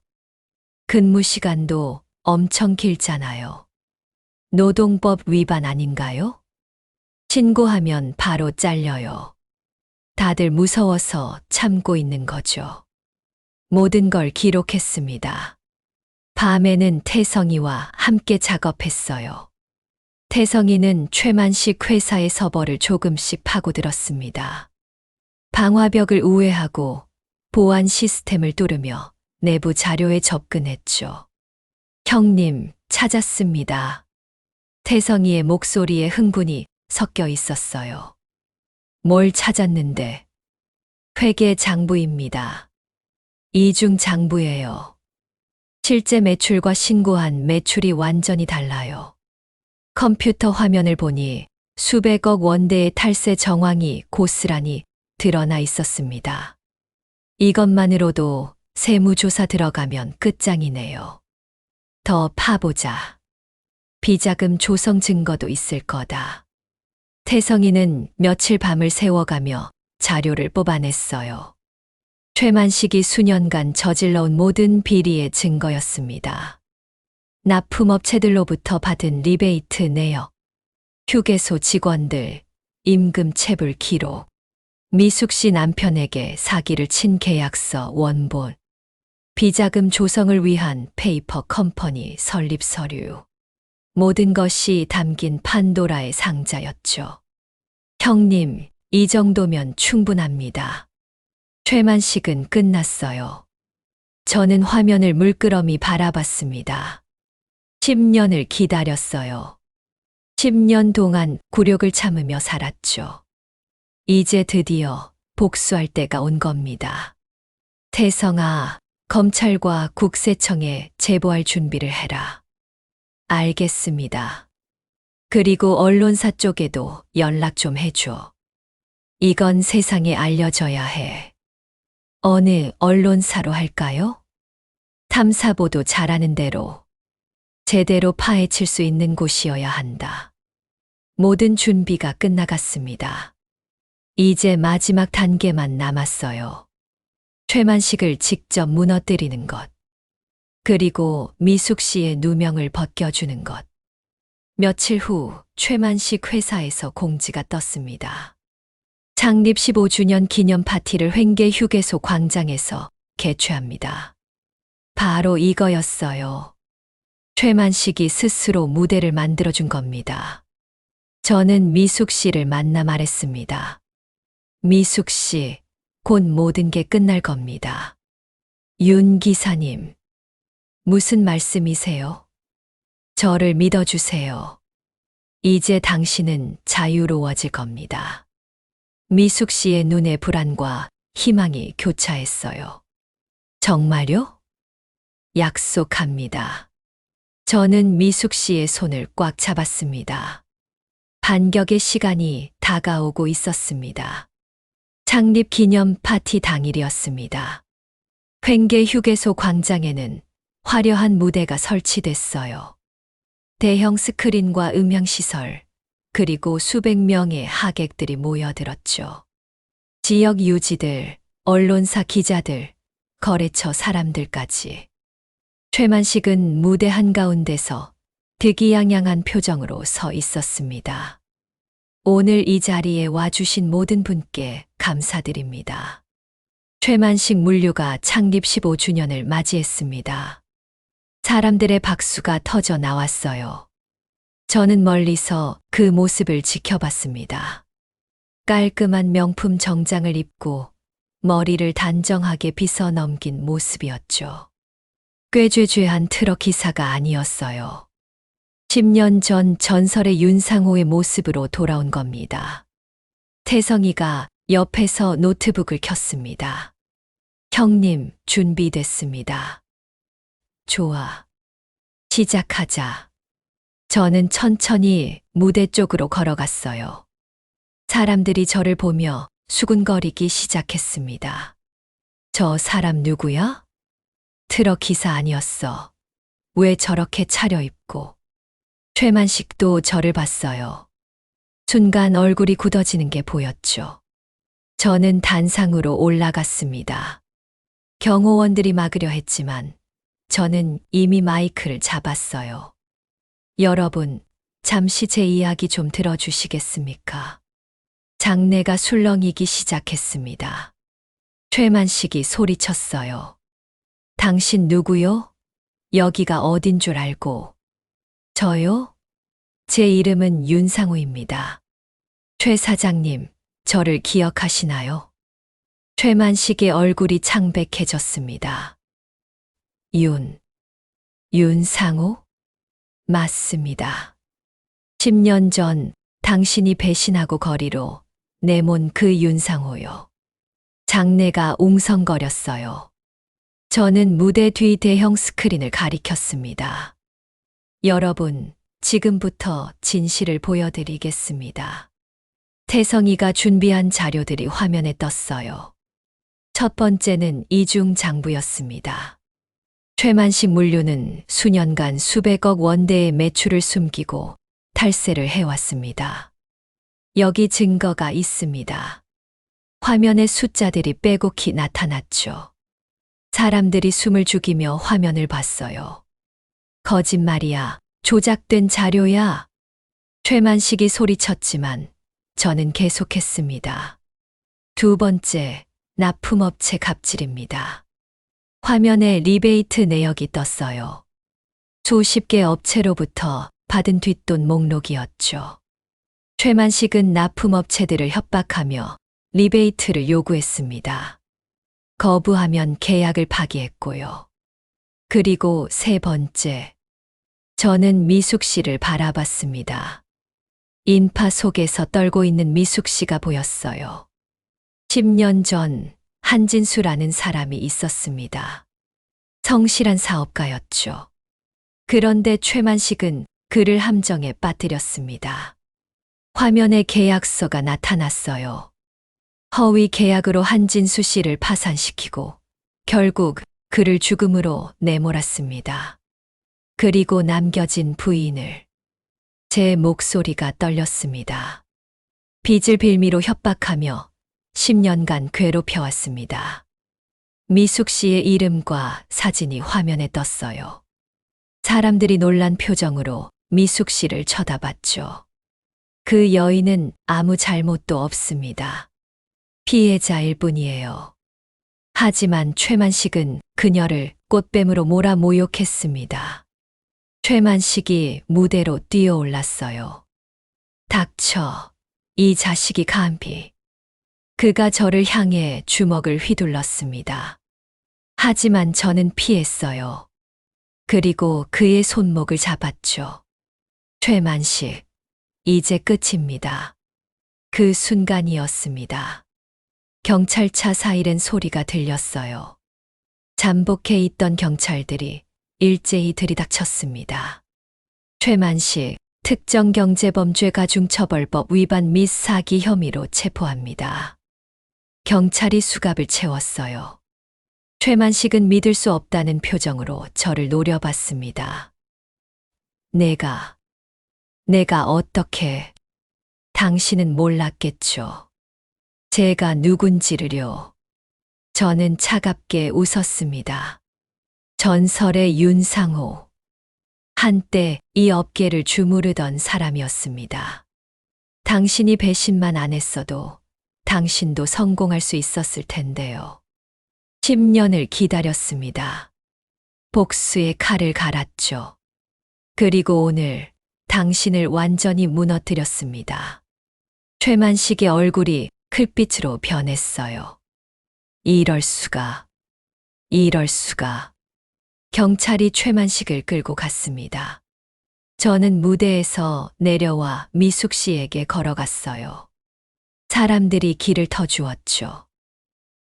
Speaker 1: 근무 시간도 엄청 길잖아요. 노동법 위반 아닌가요? 신고하면 바로 잘려요. 다들 무서워서 참고 있는 거죠. 모든 걸 기록했습니다. 밤에는 태성이와 함께 작업했어요. 태성이는 최만식 회사의 서버를 조금씩 파고들었습니다. 방화벽을 우회하고 보안 시스템을 뚫으며 내부 자료에 접근했죠. 형님, 찾았습니다. 태성이의 목소리에 흥분이 섞여 있었어요. 뭘 찾았는데? 회계 장부입니다. 이중 장부예요. 실제 매출과 신고한 매출이 완전히 달라요. 컴퓨터 화면을 보니 수백억 원대의 탈세 정황이 고스란히 드러나 있었습니다. 이것만으로도 세무조사 들어가면 끝장이네요. 더 파보자. 비자금 조성 증거도 있을 거다. 태성이는 며칠 밤을 새워가며 자료를 뽑아냈어요. 최만식이 수년간 저질러온 모든 비리의 증거였습니다. 납품업체들로부터 받은 리베이트 내역, 휴게소 직원들, 임금 체불 기록, 미숙 씨 남편에게 사기를 친 계약서 원본, 비자금 조성을 위한 페이퍼 컴퍼니 설립 서류, 모든 것이 담긴 판도라의 상자였죠. 형님, 이 정도면 충분합니다. 최만식은 끝났어요. 저는 화면을 물끄러미 바라봤습니다. 10년을 기다렸어요. 10년 동안 굴욕을 참으며 살았죠. 이제 드디어 복수할 때가 온 겁니다. 태성아, 검찰과 국세청에 제보할 준비를 해라. 알겠습니다. 그리고 언론사 쪽에도 연락 좀 해줘. 이건 세상에 알려져야 해. 어느 언론사로 할까요? 탐사보도 잘하는 대로 제대로 파헤칠 수 있는 곳이어야 한다. 모든 준비가 끝나갔습니다. 이제 마지막 단계만 남았어요. 최만식을 직접 무너뜨리는 것. 그리고 미숙 씨의 누명을 벗겨주는 것. 며칠 후 최만식 회사에서 공지가 떴습니다. 창립 15주년 기념 파티를 횡계 휴게소 광장에서 개최합니다. 바로 이거였어요. 최만식이 스스로 무대를 만들어준 겁니다. 저는 미숙 씨를 만나 말했습니다. 미숙 씨, 곧 모든 게 끝날 겁니다. 윤 기사님, 무슨 말씀이세요? 저를 믿어주세요. 이제 당신은 자유로워질 겁니다. 미숙 씨의 눈에 불안과 희망이 교차했어요. 정말요? 약속합니다. 저는 미숙 씨의 손을 꽉 잡았습니다. 반격의 시간이 다가오고 있었습니다. 창립 기념 파티 당일이었습니다. 횡계 휴게소 광장에는 화려한 무대가 설치됐어요. 대형 스크린과 음향시설, 그리고 수백 명의 하객들이 모여들었죠. 지역 유지들, 언론사 기자들, 거래처 사람들까지. 최만식은 무대 한가운데서 득이양양한 표정으로 서 있었습니다. 오늘 이 자리에 와주신 모든 분께 감사드립니다. 최만식 물류가 창립 15주년을 맞이했습니다. 사람들의 박수가 터져 나왔어요. 저는 멀리서 그 모습을 지켜봤습니다. 깔끔한 명품 정장을 입고 머리를 단정하게 빗어 넘긴 모습이었죠. 꾀죄죄한 트럭 기사가 아니었어요. 10년 전 전설의 윤상호의 모습으로 돌아온 겁니다. 태성이가 옆에서 노트북을 켰습니다. 형님, 준비됐습니다. 좋아. 시작하자. 저는 천천히 무대 쪽으로 걸어갔어요. 사람들이 저를 보며 수군거리기 시작했습니다. 저 사람 누구야? 트럭 기사 아니었어. 왜 저렇게 차려입고? 최만식도 저를 봤어요. 순간 얼굴이 굳어지는 게 보였죠. 저는 단상으로 올라갔습니다. 경호원들이 막으려 했지만 저는 이미 마이크를 잡았어요. 여러분, 잠시 제 이야기 좀 들어주시겠습니까? 장내가 술렁이기 시작했습니다. 최만식이 소리쳤어요. 당신 누구요? 여기가 어딘 줄 알고. 저요? 제 이름은 윤상우입니다. 최 사장님, 저를 기억하시나요? 최만식의 얼굴이 창백해졌습니다. 윤상호? 맞습니다. 10년 전 당신이 배신하고 거리로 내몬 그 윤상호요. 장내가 웅성거렸어요. 저는 무대 뒤 대형 스크린을 가리켰습니다. 여러분, 지금부터 진실을 보여드리겠습니다. 태성이가 준비한 자료들이 화면에 떴어요. 첫 번째는 이중장부였습니다. 최만식 물류는 수년간 수백억 원대의 매출을 숨기고 탈세를 해왔습니다. 여기 증거가 있습니다. 화면에 숫자들이 빼곡히 나타났죠. 사람들이 숨을 죽이며 화면을 봤어요. 거짓말이야. 조작된 자료야. 최만식이 소리쳤지만 저는 계속했습니다. 두 번째, 납품업체 갑질입니다. 화면에 리베이트 내역이 떴어요. 수십 개 업체로부터 받은 뒷돈 목록이었죠. 최만식은 납품업체들을 협박하며 리베이트를 요구했습니다. 거부하면 계약을 파기했고요. 그리고 세 번째, 저는 미숙 씨를 바라봤습니다. 인파 속에서 떨고 있는 미숙 씨가 보였어요. 10년 전 한진수라는 사람이 있었습니다. 성실한 사업가였죠. 그런데 최만식은 그를 함정에 빠뜨렸습니다. 화면에 계약서가 나타났어요. 허위 계약으로 한진수 씨를 파산시키고 결국 그를 죽음으로 내몰았습니다. 그리고 남겨진 부인을. 제 목소리가 떨렸습니다. 빚을 빌미로 협박하며 10년간 괴롭혀왔습니다. 미숙 씨의 이름과 사진이 화면에 떴어요. 사람들이 놀란 표정으로 미숙 씨를 쳐다봤죠. 그 여인은 아무 잘못도 없습니다. 피해자일 뿐이에요. 하지만 최만식은 그녀를 꽃뱀으로 몰아 모욕했습니다. 최만식이 무대로 뛰어올랐어요. 닥쳐, 이 자식이 감히. 그가 저를 향해 주먹을 휘둘렀습니다. 하지만 저는 피했어요. 그리고 그의 손목을 잡았죠. 최만식, 이제 끝입니다. 그 순간이었습니다. 경찰차 사이렌 소리가 들렸어요. 잠복해 있던 경찰들이 일제히 들이닥쳤습니다. 최만식, 특정경제범죄 가중처벌법 위반 및 사기 혐의로 체포합니다. 경찰이 수갑을 채웠어요. 최만식은 믿을 수 없다는 표정으로 저를 노려봤습니다. 내가 어떻게, 당신은 몰랐겠죠. 제가 누군지를요. 저는 차갑게 웃었습니다. 전설의 윤상호. 한때 이 업계를 주무르던 사람이었습니다. 당신이 배신만 안 했어도 당신도 성공할 수 있었을 텐데요. 10년을 기다렸습니다. 복수의 칼을 갈았죠. 그리고 오늘 당신을 완전히 무너뜨렸습니다. 최만식의 얼굴이 클빛으로 변했어요. 이럴 수가. 경찰이 최만식을 끌고 갔습니다. 저는 무대에서 내려와 미숙 씨에게 걸어갔어요. 사람들이 길을 터주었죠.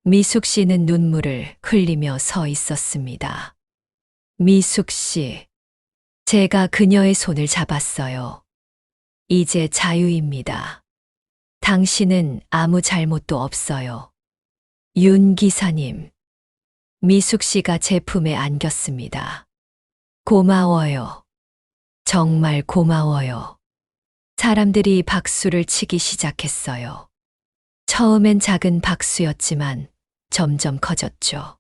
Speaker 1: 미숙 씨는 눈물을 흘리며 서 있었습니다. 미숙 씨, 제가 그녀의 손을 잡았어요. 이제 자유입니다. 당신은 아무 잘못도 없어요. 윤 기사님. 미숙 씨가 제 품에 안겼습니다. 고마워요. 정말 고마워요. 사람들이 박수를 치기 시작했어요. 처음엔 작은 박수였지만 점점 커졌죠.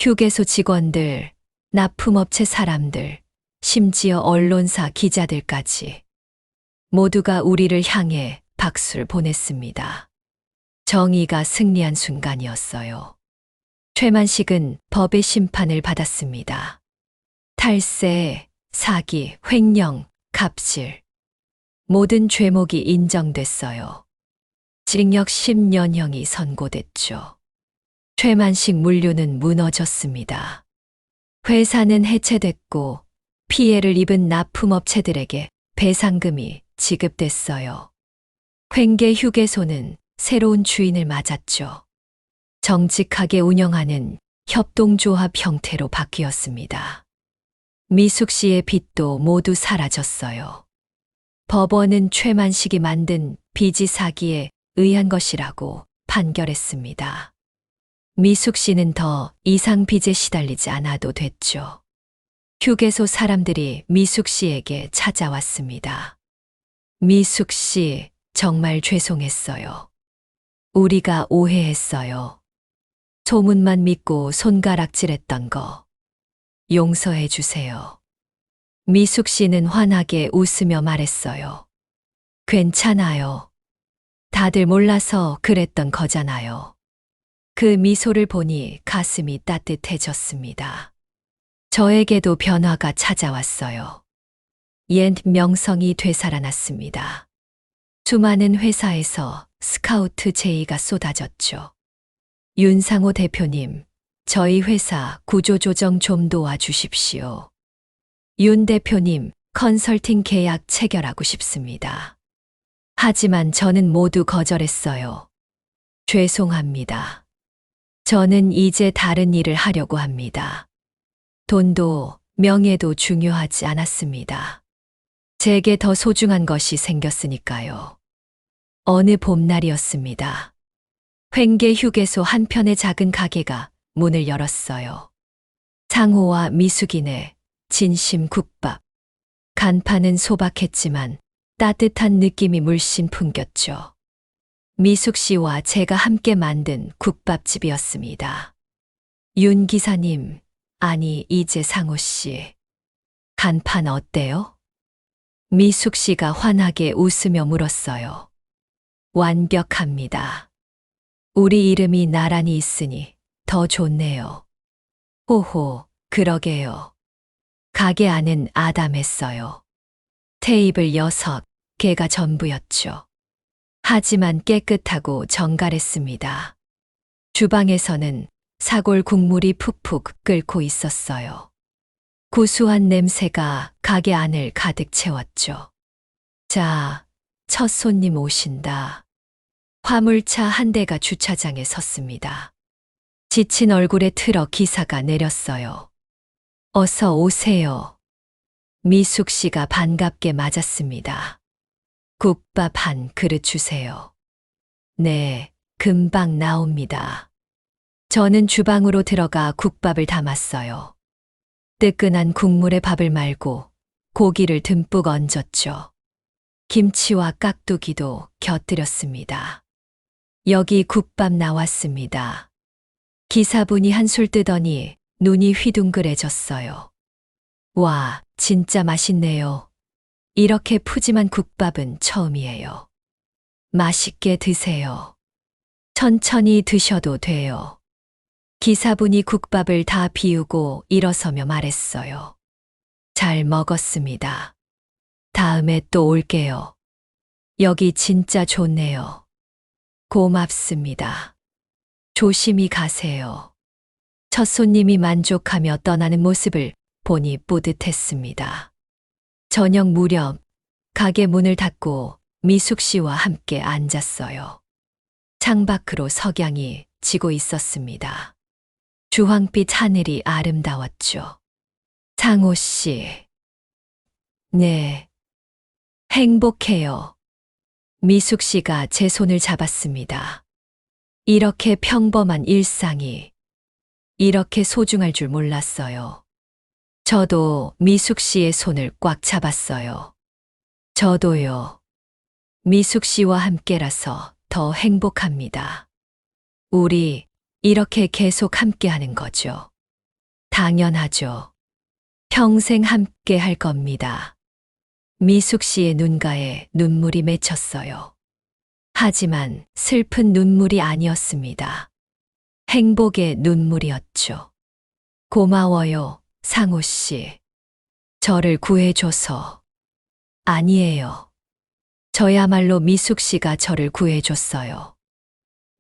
Speaker 1: 휴게소 직원들, 납품업체 사람들, 심지어 언론사 기자들까지 모두가 우리를 향해 박수를 보냈습니다. 정의가 승리한 순간이었어요. 최만식은 법의 심판을 받았습니다. 탈세, 사기, 횡령, 갑질. 모든 죄목이 인정됐어요. 징역 10년형이 선고됐죠. 최만식 물류는 무너졌습니다. 회사는 해체됐고 피해를 입은 납품업체들에게 배상금이 지급됐어요. 횡계 휴게소는 새로운 주인을 맞았죠. 정직하게 운영하는 협동조합 형태로 바뀌었습니다. 미숙 씨의 빚도 모두 사라졌어요. 법원은 최만식이 만든 빚이 사기에 의한 것이라고 판결했습니다. 미숙 씨는 더 이상 빚에 시달리지 않아도 됐죠. 휴게소 사람들이 미숙 씨에게 찾아왔습니다. 미숙 씨, 정말 죄송했어요. 우리가 오해했어요. 소문만 믿고 손가락질했던 거 용서해 주세요. 미숙 씨는 환하게 웃으며 말했어요. 괜찮아요. 다들 몰라서 그랬던 거잖아요. 그 미소를 보니 가슴이 따뜻해졌습니다. 저에게도 변화가 찾아왔어요. 옛 명성이 되살아났습니다. 수많은 회사에서 스카우트 제의가 쏟아졌죠. 윤상호 대표님, 저희 회사 구조조정 좀 도와주십시오. 윤 대표님, 컨설팅 계약 체결하고 싶습니다. 하지만 저는 모두 거절했어요. 죄송합니다. 저는 이제 다른 일을 하려고 합니다. 돈도 명예도 중요하지 않았습니다. 제게 더 소중한 것이 생겼으니까요. 어느 봄날이었습니다. 횡계 휴게소 한편의 작은 가게가 문을 열었어요. 상호와 미숙인의 진심 국밥. 간판은 소박했지만 따뜻한 느낌이 물씬 풍겼죠. 미숙 씨와 제가 함께 만든 국밥집이었습니다. 윤 기사님, 아니 이제 상호 씨. 간판 어때요? 미숙 씨가 환하게 웃으며 물었어요. 완벽합니다. 우리 이름이 나란히 있으니 더 좋네요. 호호, 그러게요. 가게 안은 아담했어요. 테이블 6개가 전부였죠. 하지만 깨끗하고 정갈했습니다. 주방에서는 사골 국물이 푹푹 끓고 있었어요. 구수한 냄새가 가게 안을 가득 채웠죠. 자, 첫 손님 오신다. 화물차 한 대가 주차장에 섰습니다. 지친 얼굴에 트럭 기사가 내렸어요. 어서 오세요. 미숙 씨가 반갑게 맞았습니다. 국밥 한 그릇 주세요. 네, 금방 나옵니다. 저는 주방으로 들어가 국밥을 담았어요. 뜨끈한 국물에 밥을 말고 고기를 듬뿍 얹었죠. 김치와 깍두기도 곁들였습니다. 여기 국밥 나왔습니다. 기사분이 한술 뜨더니 눈이 휘둥그레졌어요. 와, 진짜 맛있네요. 이렇게 푸짐한 국밥은 처음이에요. 맛있게 드세요. 천천히 드셔도 돼요. 기사분이 국밥을 다 비우고 일어서며 말했어요. 잘 먹었습니다. 다음에 또 올게요. 여기 진짜 좋네요. 고맙습니다. 조심히 가세요. 첫 손님이 만족하며 떠나는 모습을 보니 뿌듯했습니다. 저녁 무렵 가게 문을 닫고 미숙 씨와 함께 앉았어요. 창밖으로 석양이 지고 있었습니다. 주황빛 하늘이 아름다웠죠. 상호 씨. 네. 행복해요. 미숙 씨가 제 손을 잡았습니다. 이렇게 평범한 일상이 이렇게 소중할 줄 몰랐어요. 저도 미숙 씨의 손을 꽉 잡았어요. 저도요. 미숙 씨와 함께라서 더 행복합니다. 우리 이렇게 계속 함께하는 거죠. 당연하죠. 평생 함께 할 겁니다. 미숙 씨의 눈가에 눈물이 맺혔어요. 하지만 슬픈 눈물이 아니었습니다. 행복의 눈물이었죠. 고마워요, 상호 씨. 저를 구해줘서. 아니에요. 저야말로 미숙 씨가 저를 구해줬어요.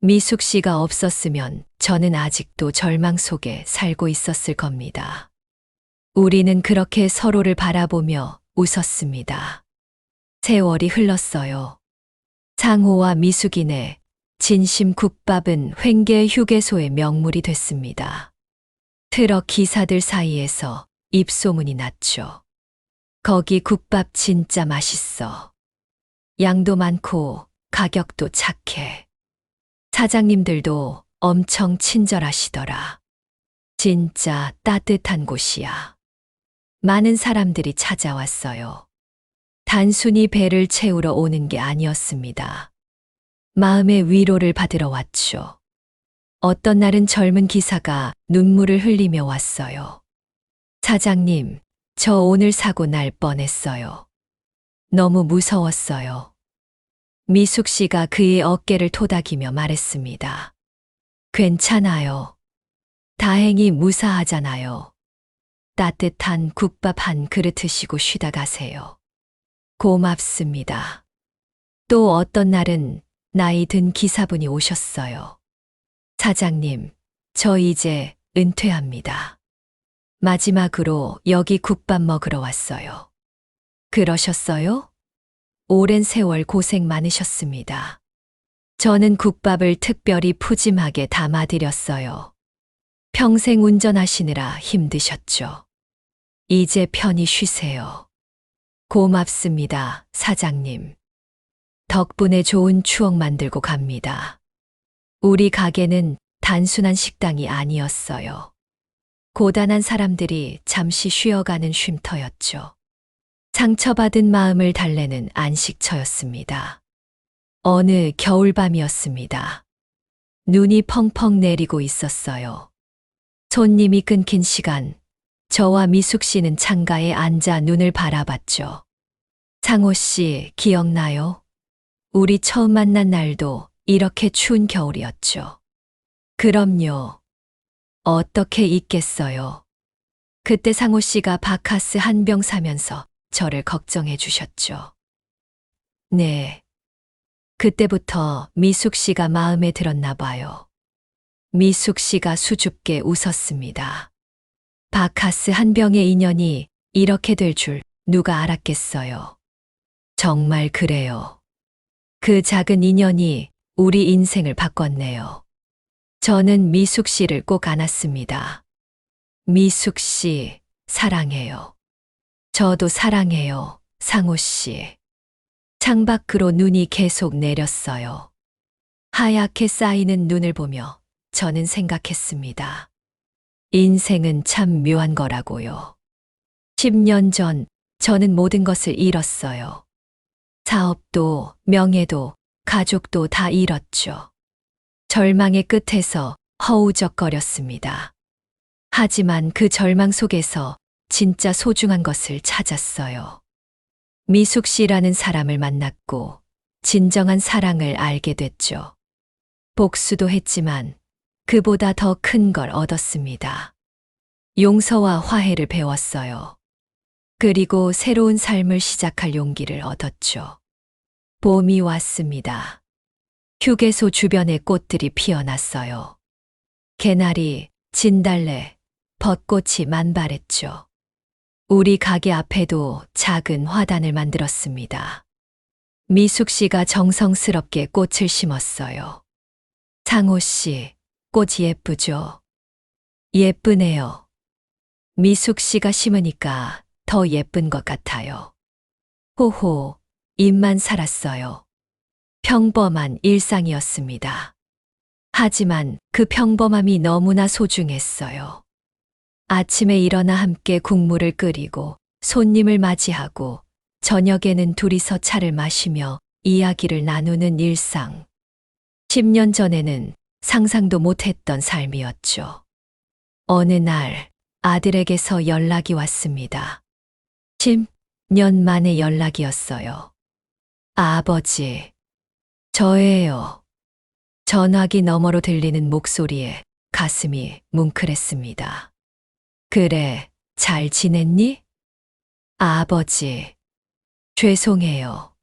Speaker 1: 미숙 씨가 없었으면 저는 아직도 절망 속에 살고 있었을 겁니다. 우리는 그렇게 서로를 바라보며 웃었습니다. 세월이 흘렀어요. 상호와 미숙인의 진심 국밥은 횡계 휴게소의 명물이 됐습니다. 트럭 기사들 사이에서 입소문이 났죠. 거기 국밥 진짜 맛있어. 양도 많고 가격도 착해. 사장님들도 엄청 친절하시더라. 진짜 따뜻한 곳이야. 많은 사람들이 찾아왔어요. 단순히 배를 채우러 오는 게 아니었습니다. 마음의 위로를 받으러 왔죠. 어떤 날은 젊은 기사가 눈물을 흘리며 왔어요. 사장님, 저 오늘 사고 날 뻔했어요. 너무 무서웠어요. 미숙 씨가 그의 어깨를 토닥이며 말했습니다. 괜찮아요. 다행히 무사하잖아요. 따뜻한 국밥 한 그릇 드시고 쉬다 가세요. 고맙습니다. 또 어떤 날은 나이 든 기사분이 오셨어요. 사장님, 저 이제 은퇴합니다. 마지막으로 여기 국밥 먹으러 왔어요. 그러셨어요? 오랜 세월 고생 많으셨습니다. 저는 국밥을 특별히 푸짐하게 담아드렸어요. 평생 운전하시느라 힘드셨죠? 이제 편히 쉬세요. 고맙습니다, 사장님. 덕분에 좋은 추억 만들고 갑니다. 우리 가게는 단순한 식당이 아니었어요. 고단한 사람들이 잠시 쉬어가는 쉼터였죠. 상처받은 마음을 달래는 안식처였습니다. 어느 겨울밤이었습니다. 눈이 펑펑 내리고 있었어요. 손님이 끊긴 시간, 저와 미숙 씨는 창가에 앉아 눈을 바라봤죠. 상호 씨, 기억나요? 우리 처음 만난 날도 이렇게 추운 겨울이었죠. 그럼요. 어떻게 잊겠어요. 그때 상호 씨가 바카스 한 병 사면서 저를 걱정해 주셨죠. 네. 그때부터 미숙 씨가 마음에 들었나 봐요. 미숙 씨가 수줍게 웃었습니다. 바카스 한 병의 인연이 이렇게 될 줄 누가 알았겠어요. 정말 그래요. 그 작은 인연이 우리 인생을 바꿨네요. 저는 미숙 씨를 꼭 안았습니다. 미숙 씨, 사랑해요. 저도 사랑해요, 상호 씨. 창밖으로 눈이 계속 내렸어요. 하얗게 쌓이는 눈을 보며 저는 생각했습니다. 인생은 참 묘한 거라고요. 10년 전 저는 모든 것을 잃었어요. 사업도, 명예도, 가족도 다 잃었죠. 절망의 끝에서 허우적거렸습니다. 하지만 그 절망 속에서 진짜 소중한 것을 찾았어요. 미숙 씨라는 사람을 만났고 진정한 사랑을 알게 됐죠. 복수도 했지만 그보다 더 큰 걸 얻었습니다. 용서와 화해를 배웠어요. 그리고 새로운 삶을 시작할 용기를 얻었죠. 봄이 왔습니다. 휴게소 주변에 꽃들이 피어났어요. 개나리, 진달래, 벚꽃이 만발했죠. 우리 가게 앞에도 작은 화단을 만들었습니다. 미숙 씨가 정성스럽게 꽃을 심었어요. 상호 씨, 꽃 예쁘죠? 예쁘네요. 미숙 씨가 심으니까 더 예쁜 것 같아요. 호호, 입만 살았어요. 평범한 일상이었습니다. 하지만 그 평범함이 너무나 소중했어요. 아침에 일어나 함께 국물을 끓이고 손님을 맞이하고 저녁에는 둘이서 차를 마시며 이야기를 나누는 일상. 10년 전에는 상상도 못했던 삶이었죠. 어느 날 아들에게서 연락이 왔습니다. 10년 만의 연락이었어요. 아버지, 저예요. 전화기 너머로 들리는 목소리에 가슴이 뭉클했습니다. 그래, 잘 지냈니? 아버지, 죄송해요.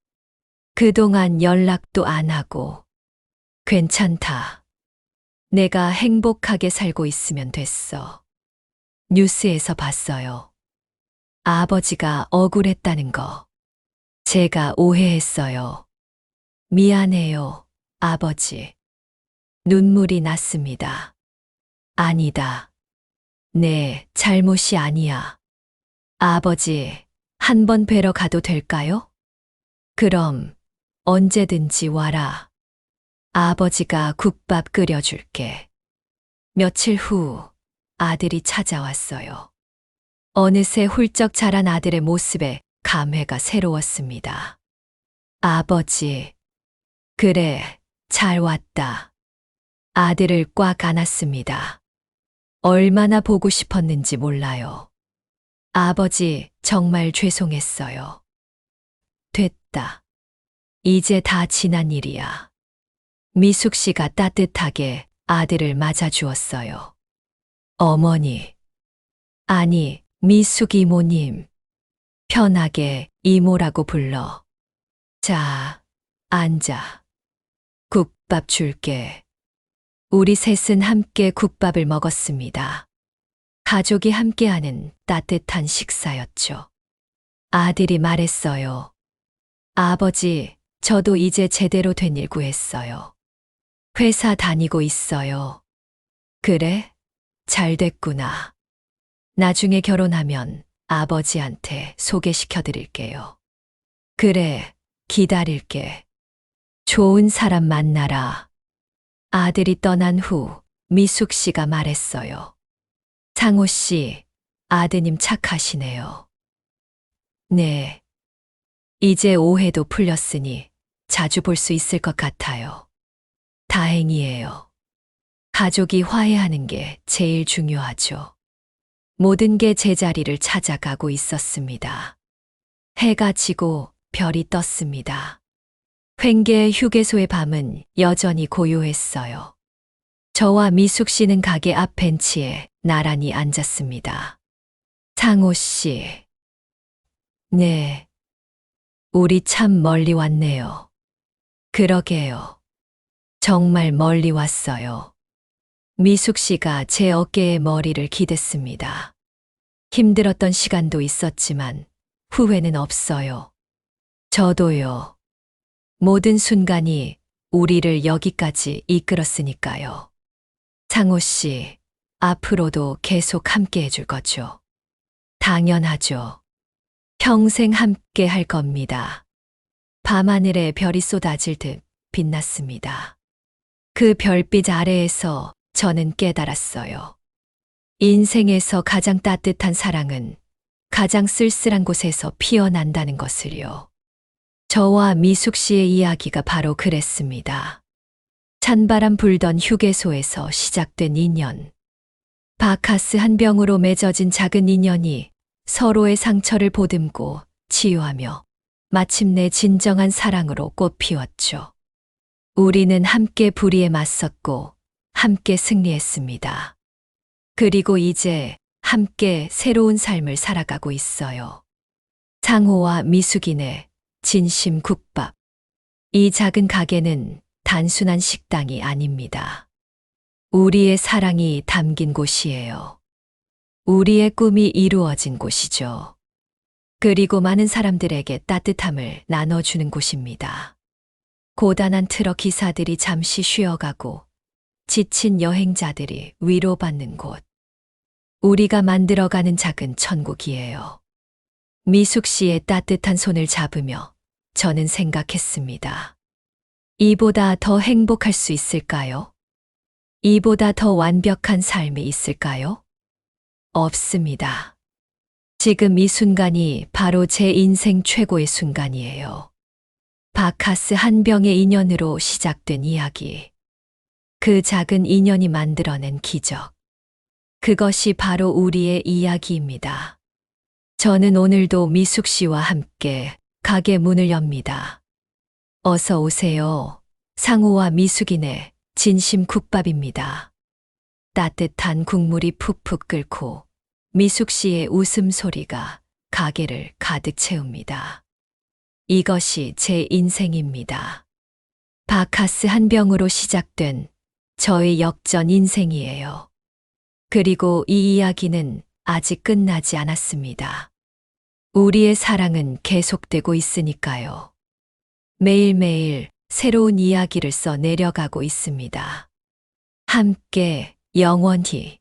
Speaker 1: 그동안 연락도 안 하고. 괜찮다. 내가 행복하게 살고 있으면 됐어. 뉴스에서 봤어요. 아버지가 억울했다는 거. 제가 오해했어요. 미안해요, 아버지. 눈물이 났습니다. 아니다. 내 잘못이 아니야. 아버지, 한 번 뵈러 가도 될까요? 그럼 언제든지 와라. 아버지가 국밥 끓여줄게. 며칠 후 아들이 찾아왔어요. 어느새 훌쩍 자란 아들의 모습에 감회가 새로웠습니다. 아버지, 그래, 잘 왔다. 아들을 꽉 안았습니다. 얼마나 보고 싶었는지 몰라요. 아버지, 정말 죄송했어요. 됐다. 이제 다 지난 일이야. 미숙 씨가 따뜻하게 아들을 맞아주었어요. 어머니. 아니, 미숙 이모님. 편하게 이모라고 불러. 자, 앉아. 국밥 줄게. 우리 셋은 함께 국밥을 먹었습니다. 가족이 함께하는 따뜻한 식사였죠. 아들이 말했어요. 아버지, 저도 이제 제대로 된 일 구했어요. 회사 다니고 있어요. 그래? 잘 됐구나. 나중에 결혼하면 아버지한테 소개시켜 드릴게요. 그래, 기다릴게. 좋은 사람 만나라. 아들이 떠난 후 미숙 씨가 말했어요. 상호 씨, 아드님 착하시네요. 네. 이제 오해도 풀렸으니 자주 볼 수 있을 것 같아요. 다행이에요. 가족이 화해하는 게 제일 중요하죠. 모든 게 제자리를 찾아가고 있었습니다. 해가 지고 별이 떴습니다. 횡계의 휴게소의 밤은 여전히 고요했어요. 저와 미숙 씨는 가게 앞 벤치에 나란히 앉았습니다. 상호 씨. 네. 우리 참 멀리 왔네요. 그러게요. 정말 멀리 왔어요. 미숙 씨가 제 어깨에 머리를 기댔습니다. 힘들었던 시간도 있었지만 후회는 없어요. 저도요. 모든 순간이 우리를 여기까지 이끌었으니까요. 상호 씨, 앞으로도 계속 함께 해줄 거죠? 당연하죠. 평생 함께 할 겁니다. 밤하늘에 별이 쏟아질 듯 빛났습니다. 그 별빛 아래에서 저는 깨달았어요. 인생에서 가장 따뜻한 사랑은 가장 쓸쓸한 곳에서 피어난다는 것을요. 저와 미숙 씨의 이야기가 바로 그랬습니다. 찬바람 불던 휴게소에서 시작된 인연. 바카스 한 병으로 맺어진 작은 인연이 서로의 상처를 보듬고 치유하며 마침내 진정한 사랑으로 꽃피웠죠. 우리는 함께 불의에 맞섰고 함께 승리했습니다. 그리고 이제 함께 새로운 삶을 살아가고 있어요. 상호와 미숙인의 진심 국밥. 이 작은 가게는 단순한 식당이 아닙니다. 우리의 사랑이 담긴 곳이에요. 우리의 꿈이 이루어진 곳이죠. 그리고 많은 사람들에게 따뜻함을 나눠주는 곳입니다. 고단한 트럭 기사들이 잠시 쉬어가고 지친 여행자들이 위로받는 곳. 우리가 만들어가는 작은 천국이에요. 미숙 씨의 따뜻한 손을 잡으며 저는 생각했습니다. 이보다 더 행복할 수 있을까요? 이보다 더 완벽한 삶이 있을까요? 없습니다. 지금 이 순간이 바로 제 인생 최고의 순간이에요. 바카스 한 병의 인연으로 시작된 이야기. 그 작은 인연이 만들어낸 기적. 그것이 바로 우리의 이야기입니다. 저는 오늘도 미숙 씨와 함께 가게 문을 엽니다. 어서 오세요. 상호와 미숙인의 진심 국밥입니다. 따뜻한 국물이 푹푹 끓고 미숙 씨의 웃음소리가 가게를 가득 채웁니다. 이것이 제 인생입니다. 바카스 한 병으로 시작된 저의 역전 인생이에요. 그리고 이 이야기는 아직 끝나지 않았습니다. 우리의 사랑은 계속되고 있으니까요. 매일매일 새로운 이야기를 써 내려가고 있습니다. 함께 영원히.